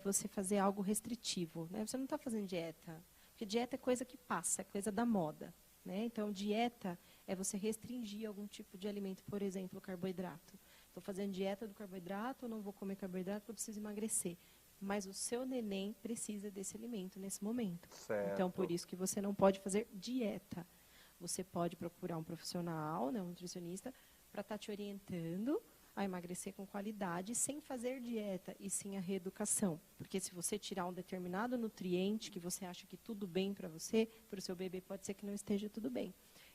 você fazer algo restritivo, né? Você não está fazendo dieta. Porque dieta é coisa que passa, é coisa da moda, né? Então, dieta é você restringir algum tipo de alimento, por exemplo, o carboidrato. Estou fazendo dieta do carboidrato, eu não vou comer carboidrato porque eu preciso emagrecer. Mas o seu neném precisa desse alimento nesse momento. Certo. Então, por isso que você não pode fazer dieta. Você pode procurar um profissional, né, um nutricionista, para estar te orientando a emagrecer com qualidade, sem fazer dieta, e sim a reeducação. Porque se você tirar um determinado nutriente que você acha que tudo bem para você, para o seu bebê pode ser que não esteja tudo bem.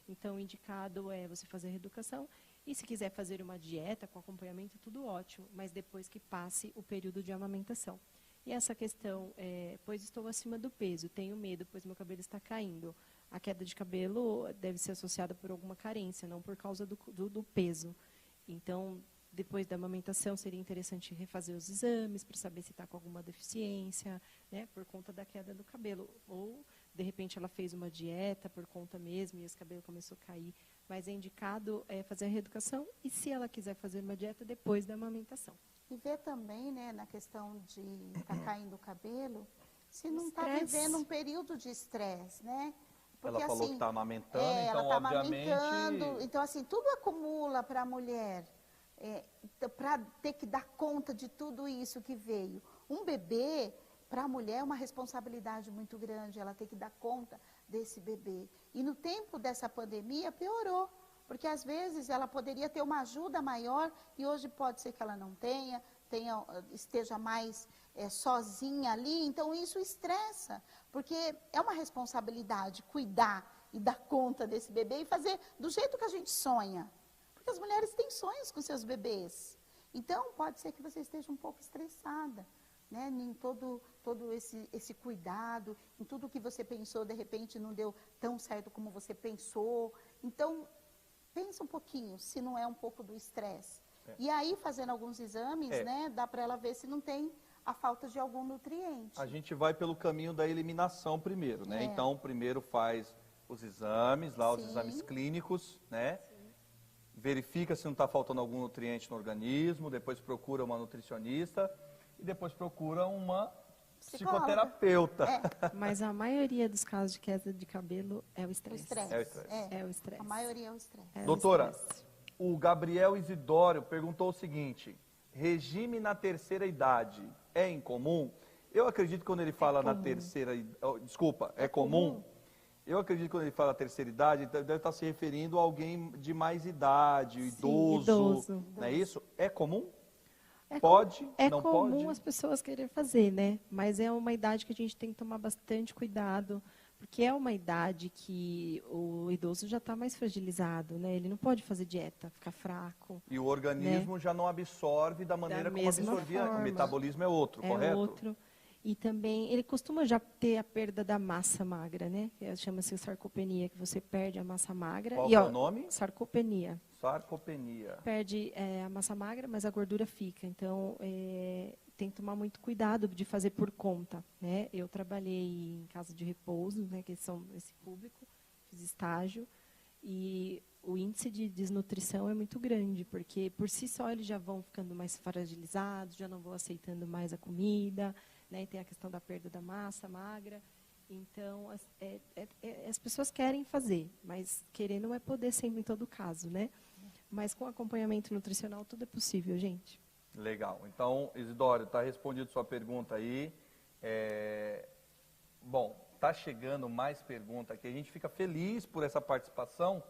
Então, o indicado é você fazer reeducação. E se quiser fazer uma dieta com acompanhamento, tudo ótimo, mas depois que passe o período de amamentação. E essa questão, pois estou acima do peso, tenho medo, pois meu cabelo está caindo. A queda de cabelo deve ser associada por alguma carência, não por causa do peso. Então, depois da amamentação, seria interessante refazer os exames para saber se está com alguma deficiência, né, por conta da queda do cabelo. Ou, de repente, ela fez uma dieta por conta mesmo e esse cabelo começou a cair. Mas é indicado fazer a reeducação e, se ela quiser fazer uma dieta, depois da amamentação. E ver também, né, na questão de estar caindo o cabelo, se não está vivendo um período de estresse, né? Porque, ela falou assim, que está amamentando, então, ela está obviamente... amamentando, então, assim, tudo acumula para a mulher, para ter que dar conta de tudo isso que veio. Um bebê, para a mulher, é uma responsabilidade muito grande, ela tem que dar conta desse bebê. E no tempo dessa pandemia, piorou. Porque, às vezes, ela poderia ter uma ajuda maior e hoje pode ser que ela não tenha esteja mais sozinha ali. Então, isso estressa, porque é uma responsabilidade cuidar e dar conta desse bebê e fazer do jeito que a gente sonha. Porque as mulheres têm sonhos com seus bebês. Então, pode ser que você esteja um pouco estressada, né? Em todo esse cuidado, em tudo que você pensou, de repente não deu tão certo como você pensou. Então, pensa um pouquinho, se não é um pouco do estresse. E aí, fazendo alguns exames, né, dá para ela ver se não tem a falta de algum nutriente. A gente vai pelo caminho da eliminação primeiro, né? Então, primeiro faz os exames, lá os exames clínicos, né? Sim. Verifica se não está faltando algum nutriente no organismo, depois procura uma nutricionista e depois procura uma psicoterapeuta. Mas a maioria dos casos de queda de cabelo é o estresse. É o estresse. A maioria é o estresse. Doutora, o Gabriel Isidório perguntou o seguinte: regime na terceira idade é incomum? Eu acredito que quando ele fala na terceira... Desculpa, é comum? Eu acredito que quando ele fala terceira idade, deve estar se referindo a alguém de mais idade, idoso. Não é isso? É comum? Pode? Não pode? É comum as pessoas quererem fazer, né? Mas é uma idade que a gente tem que tomar bastante cuidado, porque é uma idade que o idoso já está mais fragilizado, né? Ele não pode fazer dieta, ficar fraco. E o organismo já não absorve da maneira como absorvia. O metabolismo é outro, correto? É outro. E também, ele costuma já ter a perda da massa magra, né? Chama-se sarcopenia, que você perde a massa magra. Qual é o nome? Sarcopenia. Sarcopenia. Perde a massa magra, mas a gordura fica. Então, tem que tomar muito cuidado de fazer por conta, né? Eu trabalhei em casa de repouso, né? Que são esse público, fiz estágio. E o índice de desnutrição é muito grande, porque por si só eles já vão ficando mais fragilizados, já não vão aceitando mais a comida, né? Tem a questão da perda da massa magra. Então, as pessoas querem fazer, mas querer não é poder sempre em todo caso, né? Mas com acompanhamento nutricional tudo é possível, gente. Legal. Então, Isidório, está respondido sua pergunta aí. Bom, está chegando mais pergunta aqui. A gente fica feliz por essa participação,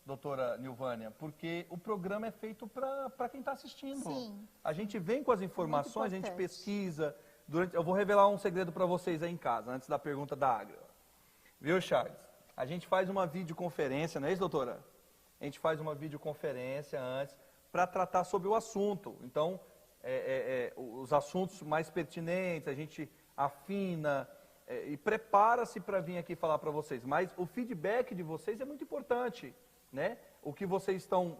doutora Nilvânia, porque o programa é feito para quem está assistindo. Sim. A gente vem com as informações, a gente pesquisa. Eu vou revelar um segredo para vocês aí em casa, antes da pergunta da Agra. Viu, Charles? A gente faz uma videoconferência, não é isso, doutora? A gente faz uma videoconferência antes, para tratar sobre o assunto. Então, os assuntos mais pertinentes, a gente afina e prepara-se para vir aqui falar para vocês. Mas o feedback de vocês é muito importante, né? O que vocês estão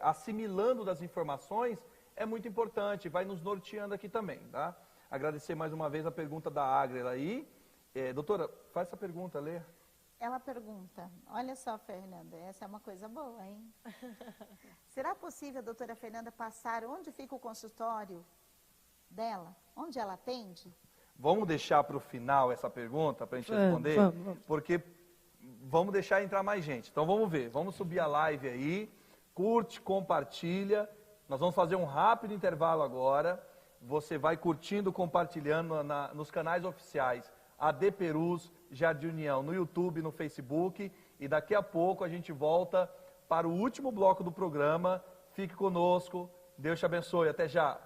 assimilando das informações é muito importante, vai nos norteando aqui também, tá? Agradecer mais uma vez a pergunta da Ágrela aí. Doutora, faz essa pergunta, Lê. Ela pergunta, olha só, Fernanda, essa é uma coisa boa, hein? Será possível, doutora Fernanda, passar onde fica o consultório dela? Onde ela atende? Vamos deixar para o final essa pergunta, para a gente responder? Vamos. Porque vamos deixar entrar mais gente. Então vamos ver, vamos subir a live aí, curte, compartilha. Nós vamos fazer um rápido intervalo agora. Você vai curtindo, compartilhando nos canais oficiais AD Perus, Jardim União, no YouTube, no Facebook. E daqui a pouco a gente volta para o último bloco do programa. Fique conosco. Deus te abençoe. Até já.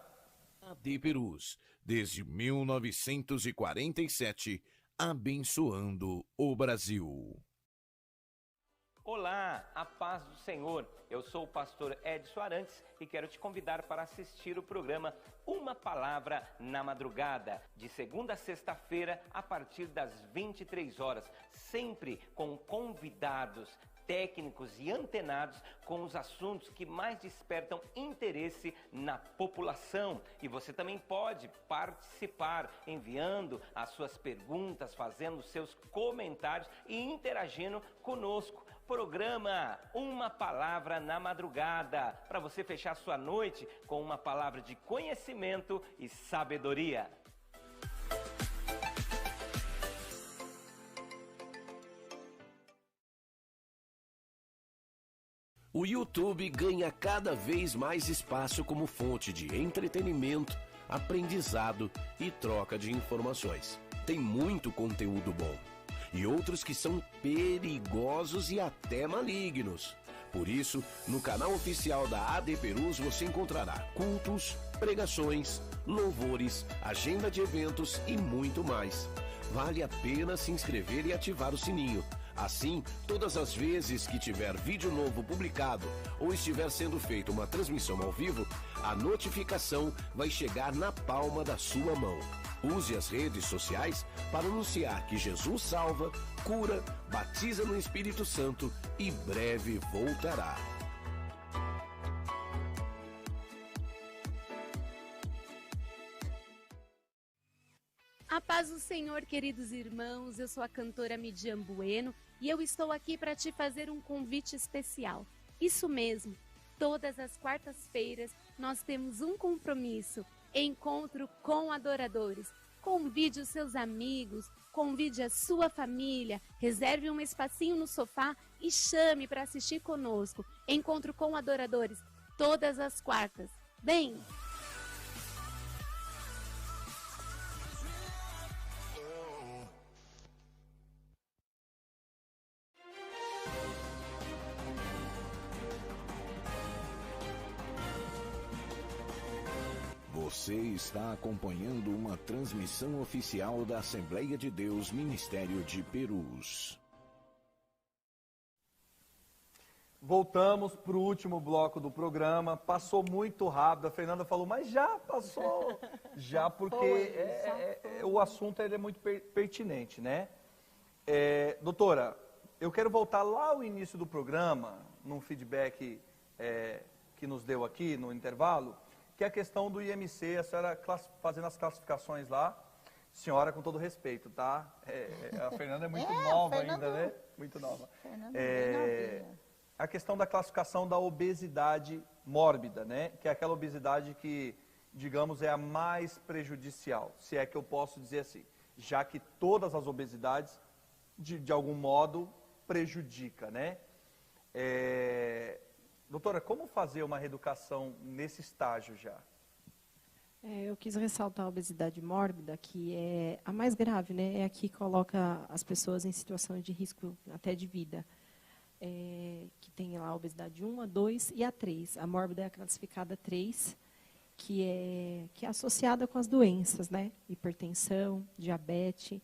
AD Perus, desde 1947, abençoando o Brasil. Olá, a paz do Senhor. Eu sou o pastor Edson Arantes e quero te convidar para assistir o programa Uma Palavra na Madrugada, de segunda a sexta-feira, a partir das 23 horas, sempre com convidados técnicos e antenados com os assuntos que mais despertam interesse na população. E você também pode participar enviando as suas perguntas, fazendo seus comentários e interagindo conosco. Programa Uma Palavra na Madrugada, para você fechar sua noite com uma palavra de conhecimento e sabedoria. O YouTube ganha cada vez mais espaço como fonte de entretenimento, aprendizado e troca de informações. Tem muito conteúdo bom e outros que são perigosos e até malignos. Por isso, no canal oficial da AD Perus você encontrará cultos, pregações, louvores, agenda de eventos e muito mais. Vale a pena se inscrever e ativar o sininho. Assim, todas as vezes que tiver vídeo novo publicado ou estiver sendo feita uma transmissão ao vivo, a notificação vai chegar na palma da sua mão. Use as redes sociais para anunciar que Jesus salva, cura, batiza no Espírito Santo e breve voltará. A paz do Senhor, queridos irmãos, eu sou a cantora Midian Bueno e eu estou aqui para te fazer um convite especial. Isso mesmo, todas as quartas-feiras nós temos um compromisso, encontro com adoradores. Convide os seus amigos, convide a sua família, reserve um espacinho no sofá e chame para assistir conosco. Encontro com adoradores, todas as quartas. Bem... Você está acompanhando uma transmissão oficial da Assembleia de Deus Ministério de Perus. Voltamos para o último bloco do programa. Passou muito rápido. A Fernanda falou, mas já passou. Já, porque o assunto é muito pertinente, né? Doutora, eu quero voltar lá ao início do programa, num feedback que nos deu aqui no intervalo, que é a questão do IMC, a senhora fazendo as classificações lá. Senhora, com todo respeito, tá? A Fernanda é muito nova ainda, né? Muito nova. A questão da classificação da obesidade mórbida, né? Que é aquela obesidade que, digamos, é a mais prejudicial, se é que eu posso dizer assim. Já que todas as obesidades, de algum modo, prejudicam, né? Doutora, como fazer uma reeducação nesse estágio já? Eu quis ressaltar a obesidade mórbida, que é a mais grave, né? É a que coloca as pessoas em situação de risco até de vida. Que tem lá a obesidade 1, a 2 e a 3. A mórbida é a classificada 3, que é associada com as doenças, né? Hipertensão, diabetes,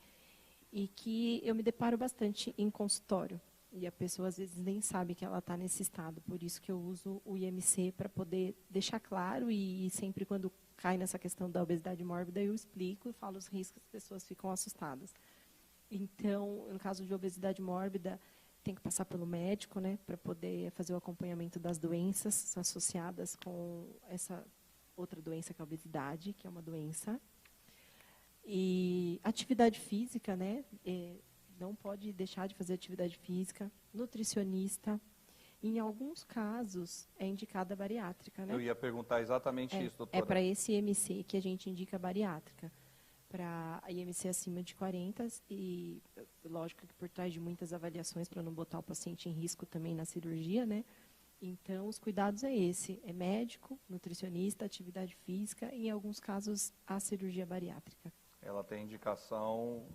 e que eu me deparo bastante em consultório. E a pessoa, às vezes, nem sabe que ela está nesse estado. Por isso que eu uso o IMC para poder deixar claro e sempre quando cai nessa questão da obesidade mórbida, eu explico e falo os riscos, as pessoas ficam assustadas. Então, no caso de obesidade mórbida, tem que passar pelo médico, né, para poder fazer o acompanhamento das doenças associadas com essa outra doença que é a obesidade, que é uma doença. E atividade física, né, não pode deixar de fazer atividade física, nutricionista. Em alguns casos, é indicada a bariátrica, né? Eu ia perguntar exatamente isso, doutora. É para esse IMC que a gente indica a bariátrica. Para a IMC acima de 40 e, lógico que por trás de muitas avaliações para não botar o paciente em risco também na cirurgia, né? Então, os cuidados é esse, é médico, nutricionista, atividade física e, em alguns casos, a cirurgia bariátrica. Ela tem indicação,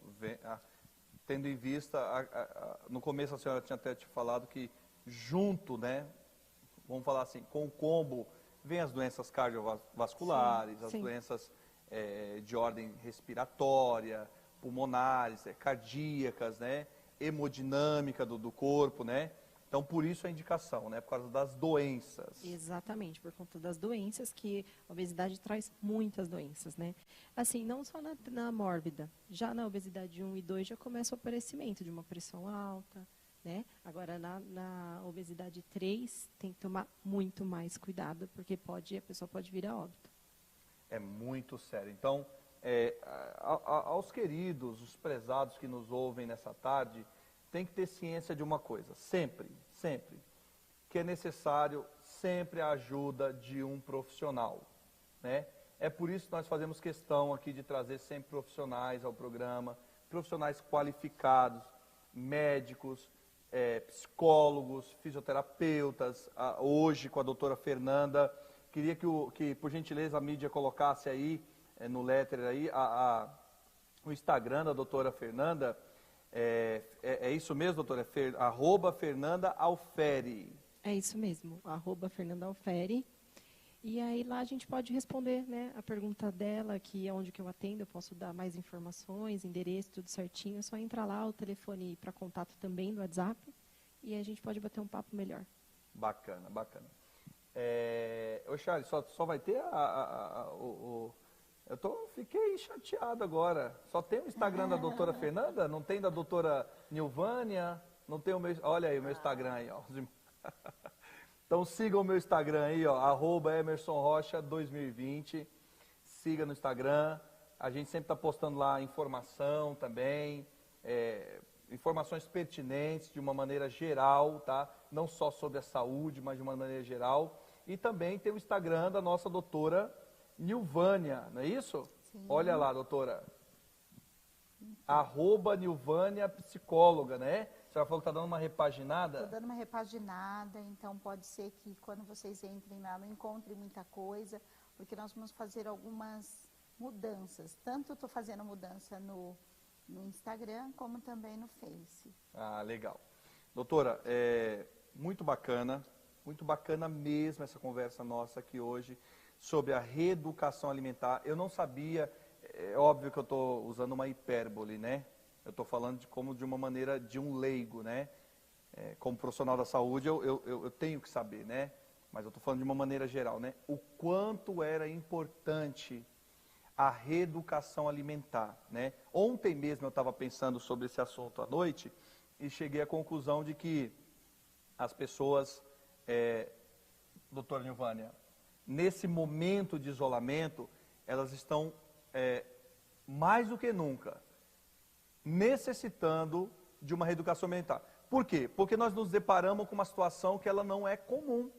tendo em vista, no começo a senhora tinha até te falado que junto, né, vamos falar assim, com o combo, vem as doenças cardiovasculares, as doenças de ordem respiratória, pulmonares, cardíacas, né, hemodinâmica do corpo, né? Então, por isso a indicação, né, por causa das doenças. Exatamente, por conta das doenças, que a obesidade traz muitas doenças, né? Assim, não só na mórbida, já na obesidade 1 e 2 já começa o aparecimento de uma pressão alta, né? Agora, na obesidade 3, tem que tomar muito mais cuidado, porque a pessoa pode vir a óbito. É muito sério. Então, aos queridos, os prezados que nos ouvem nessa tarde, tem que ter ciência de uma coisa, sempre, que é necessário sempre a ajuda de um profissional, né? É por isso que nós fazemos questão aqui de trazer sempre profissionais ao programa, profissionais qualificados, médicos, psicólogos, fisioterapeutas. Hoje, com a doutora Fernanda, queria que por gentileza, a mídia colocasse aí, no letter aí, o Instagram da doutora Fernanda. É isso mesmo, doutora? @Fernanda Alferi. É isso mesmo, @Fernanda Alferi. E aí lá a gente pode responder, né, a pergunta dela, que é onde que eu atendo, eu posso dar mais informações, endereço, tudo certinho. É só entrar lá, o telefone para contato também do WhatsApp, e a gente pode bater um papo melhor. Bacana, bacana. Ô Charles, só vai ter fiquei chateado agora. Só tem o Instagram da doutora Fernanda? Não tem da doutora Nilvânia? Não tem o meu... Olha aí o meu Instagram aí, ó. Então sigam o meu Instagram aí, ó, @EmersonRocha2020. Siga no Instagram. A gente sempre está postando lá informação também, informações pertinentes de uma maneira geral, tá? Não só sobre a saúde, mas de uma maneira geral. E também tem o Instagram da nossa doutora Nilvânia, não é isso? Sim. Olha lá, doutora. @Nilvânia Psicóloga, né? A senhora falou que está dando uma repaginada? Estou dando uma repaginada, então pode ser que quando vocês entrem lá não encontrem muita coisa, porque nós vamos fazer algumas mudanças. Tanto estou fazendo mudança no Instagram, como também no Face. Ah, legal. Doutora, muito bacana mesmo essa conversa nossa aqui hoje sobre a reeducação alimentar. Eu não sabia, é óbvio que eu estou usando uma hipérbole, né? Eu estou falando de uma maneira de um leigo, né? Como profissional da saúde, eu tenho que saber, né? Mas eu estou falando de uma maneira geral, né? O quanto era importante a reeducação alimentar, né? Ontem mesmo eu estava pensando sobre esse assunto à noite e cheguei à conclusão de que as pessoas, doutora Nilvânia, nesse momento de isolamento, elas estão mais do que nunca necessitando de uma reeducação alimentar. Por quê? Porque nós nos deparamos com uma situação que ela não é comum.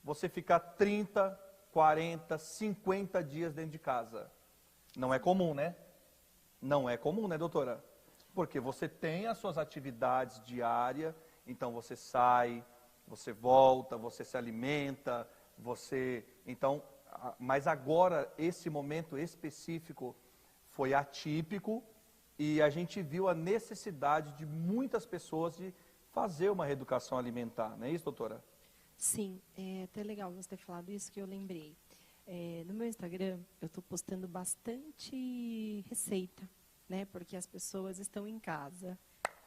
Você ficar 30, 40, 50 dias dentro de casa. Não é comum, né? Não é comum, né, doutora? Porque você tem as suas atividades diárias, então você sai, você volta, você se alimenta, mas agora, esse momento específico foi atípico e a gente viu a necessidade de muitas pessoas de fazer uma reeducação alimentar, não é isso, doutora? Sim, é até legal você ter falado isso, que eu lembrei. No meu Instagram, eu estou postando bastante receita, né? Porque as pessoas estão em casa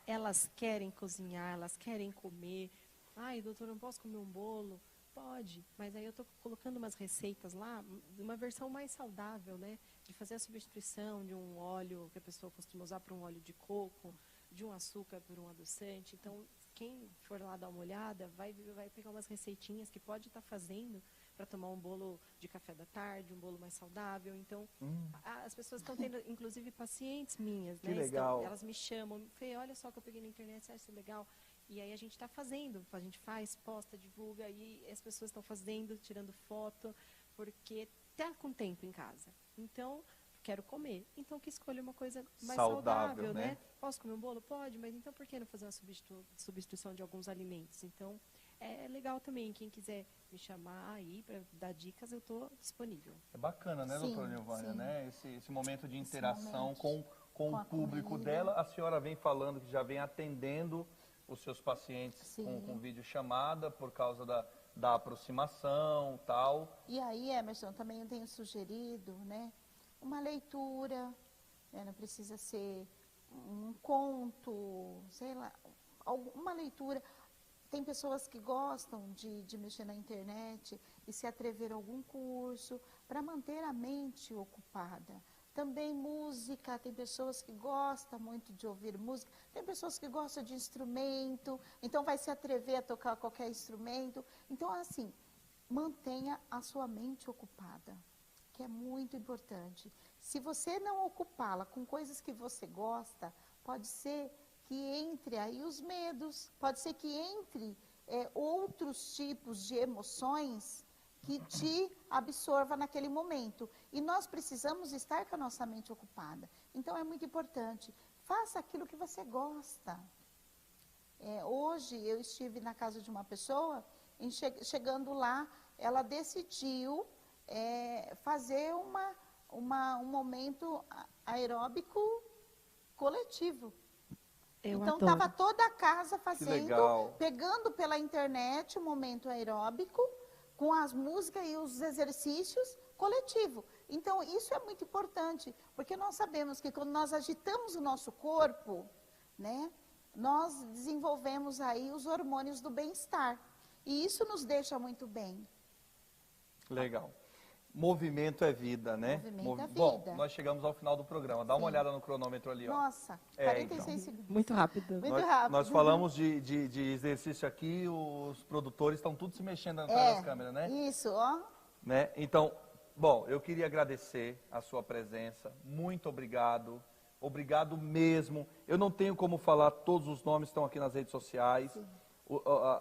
elas querem cozinhar, elas querem comer. Ai, doutor, não posso comer um bolo? Pode, mas aí eu estou colocando umas receitas lá, uma versão mais saudável, né? De fazer a substituição de um óleo que a pessoa costuma usar para um óleo de coco, de um açúcar por um adoçante. Então, quem for lá dar uma olhada, vai pegar umas receitinhas que pode estar fazendo para tomar um bolo de café da tarde, um bolo mais saudável. Então, as pessoas estão tendo, inclusive, pacientes minhas, né? Que legal. Elas me chamam, Fê, olha só que eu peguei na internet, você acha isso legal? E aí a gente está fazendo, a gente faz, posta, divulga, e as pessoas estão fazendo, tirando foto, porque está com tempo em casa. Então, quero comer. Então, que escolha uma coisa mais saudável, né? Posso comer um bolo? Pode, mas então por que não fazer uma substituição de alguns alimentos? Então, é legal também, quem quiser me chamar aí para dar dicas, eu estou disponível. É bacana, né, Sim, doutora Nilvânia, sim. né? Esse momento de interação momento com com o a público comida. dela. A senhora vem falando que já vem atendendo os seus pacientes Sim. com videochamada por causa da aproximação, tal. E aí, Emerson, também eu tenho sugerido, né, uma leitura, né, não precisa ser um conto, sei lá, uma leitura. Tem pessoas que gostam de mexer na internet e se atrever a algum curso para manter a mente ocupada. Também música, tem pessoas que gostam muito de ouvir música, tem pessoas que gostam de instrumento, então vai se atrever a tocar qualquer instrumento. Então, assim, mantenha a sua mente ocupada, que é muito importante. Se você não ocupá-la com coisas que você gosta, pode ser que entre aí os medos, pode ser que entre outros tipos de emoções que te absorva naquele momento. E nós precisamos estar com a nossa mente ocupada. Então, é muito importante. Faça aquilo que você gosta. Hoje, eu estive na casa de uma pessoa, chegando lá, ela decidiu fazer um momento aeróbico coletivo. Então, estava toda a casa fazendo, pegando pela internet o momento aeróbico, com as músicas e os exercícios coletivo. Então, isso é muito importante, porque nós sabemos que quando nós agitamos o nosso corpo, né, nós desenvolvemos aí os hormônios do bem-estar. E isso nos deixa muito bem. Legal. Movimento é vida, né? Movimento é vida. Bom, nós chegamos ao final do programa. Dá uma olhada no cronômetro ali, ó. Nossa, 46 segundos. Muito rápido. Nós falamos de exercício aqui, os produtores estão tudo se mexendo atrás das câmeras, né? Isso, ó. Né? Então, bom, eu queria agradecer a sua presença. Muito obrigado. Obrigado mesmo. Eu não tenho como falar todos os nomes que estão aqui nas redes sociais,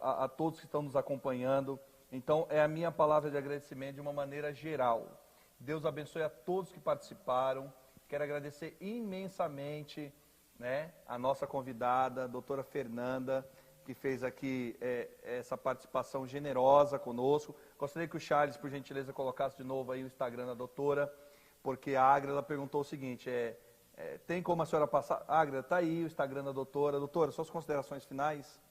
a todos que estão nos acompanhando. Então, é a minha palavra de agradecimento de uma maneira geral. Deus abençoe a todos que participaram. Quero agradecer imensamente, né, a nossa convidada, a doutora Fernanda, que fez aqui essa participação generosa conosco. Gostaria que o Charles, por gentileza, colocasse de novo aí o Instagram da doutora, porque a Agra, ela perguntou o seguinte, tem como a senhora passar? Agra, está aí o Instagram da doutora. Doutora, suas considerações finais?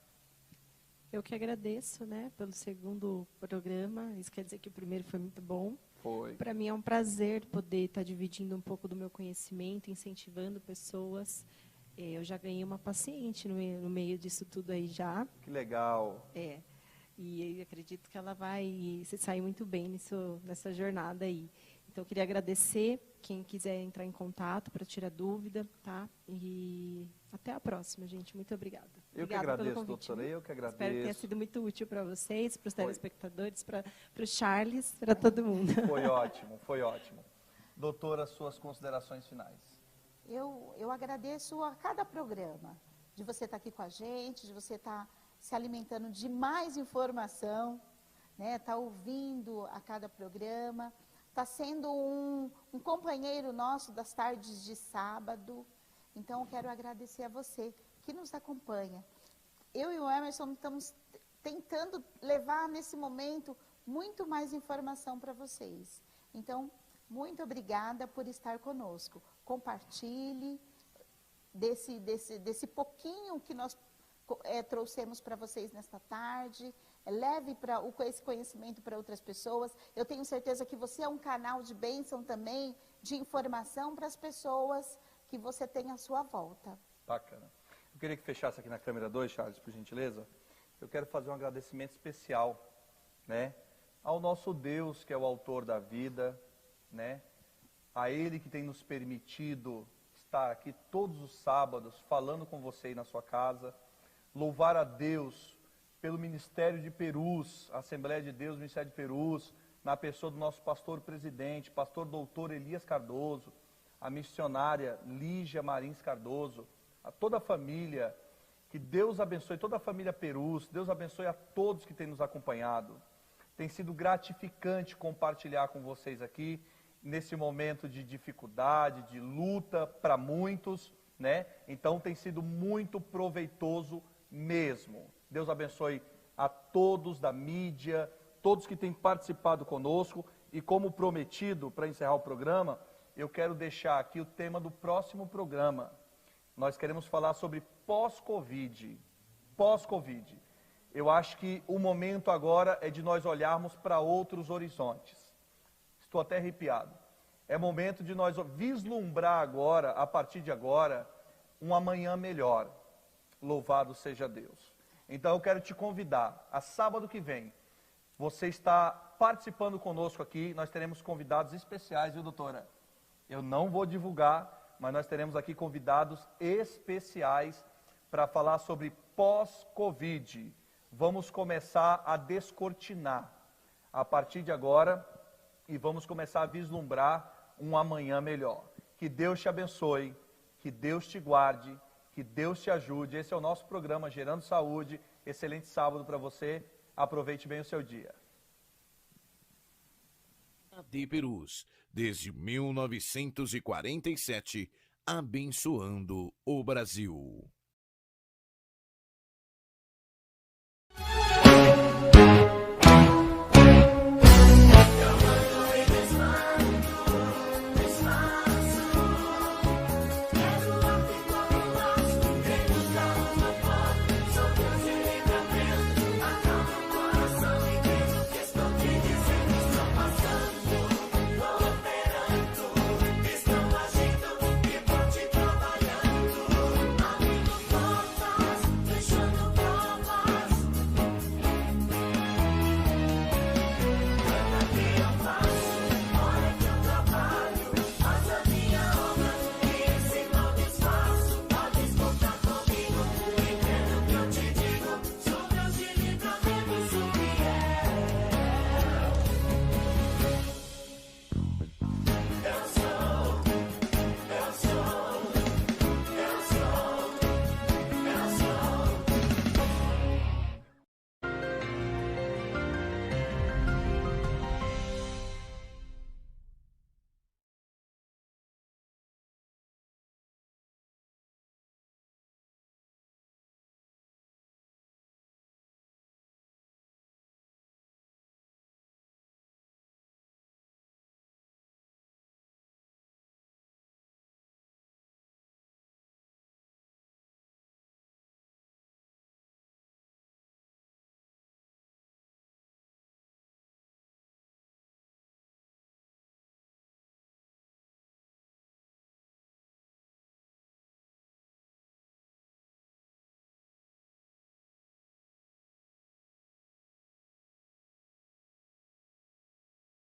Eu que agradeço, né, pelo segundo programa. Isso quer dizer que o primeiro foi muito bom. Foi. Para mim é um prazer poder estar dividindo um pouco do meu conhecimento, incentivando pessoas. Eu já ganhei uma paciente no meio disso tudo aí já. Que legal. E eu acredito que ela vai se sair muito bem nessa jornada aí. Então, eu queria agradecer quem quiser entrar em contato para tirar dúvida, tá? E até a próxima, gente. Muito obrigada. Eu que agradeço, doutora. Eu que agradeço. Espero que tenha sido muito útil para vocês, para os telespectadores, para o Charles, para todo mundo. Foi ótimo, foi ótimo. Doutora, suas considerações finais. Eu agradeço a cada programa, de você estar aqui com a gente, de você estar se alimentando de mais informação, né? Estar ouvindo a cada programa. Está sendo um companheiro nosso das tardes de sábado. Então, eu quero agradecer a você que nos acompanha. Eu e o Emerson estamos tentando levar, nesse momento, muito mais informação para vocês. Então, muito obrigada por estar conosco. Compartilhe desse pouquinho que nós trouxemos para vocês nesta tarde. Leve esse conhecimento para outras pessoas. Eu tenho certeza que você é um canal de bênção também, de informação para as pessoas que você tem à sua volta. Bacana. Eu queria que fechasse aqui na câmera 2, Charles, por gentileza. Eu quero fazer um agradecimento especial, né, ao nosso Deus, que é o autor da vida, né, a Ele que tem nos permitido estar aqui todos os sábados, falando com você aí na sua casa. Louvar a Deus pelo Ministério de Perus, a Assembleia de Deus, Ministério de Perus, na pessoa do nosso pastor presidente, pastor doutor Elias Cardoso, a missionária Lígia Marins Cardoso, a toda a família, que Deus abençoe toda a família Perus, Deus abençoe a todos que têm nos acompanhado. Tem sido gratificante compartilhar com vocês aqui, nesse momento de dificuldade, de luta para muitos, né? Então tem sido muito proveitoso mesmo. Deus abençoe a todos da mídia, todos que têm participado conosco, e como prometido, para encerrar o programa, eu quero deixar aqui o tema do próximo programa. Nós queremos falar sobre pós-Covid. Pós-Covid. Eu acho que o momento agora é de nós olharmos para outros horizontes. Estou até arrepiado. É momento de nós vislumbrar agora, a partir de agora, um amanhã melhor. Louvado seja Deus. Então eu quero te convidar, a sábado que vem, você está participando conosco aqui, nós teremos convidados especiais, viu, doutora? Eu não vou divulgar, mas nós teremos aqui convidados especiais para falar sobre pós-Covid. Vamos começar a descortinar a partir de agora e vamos começar a vislumbrar um amanhã melhor. Que Deus te abençoe, que Deus te guarde, que Deus te ajude. Esse é o nosso programa Gerando Saúde. Excelente sábado para você. Aproveite bem o seu dia. AD Perus, desde 1947, abençoando o Brasil.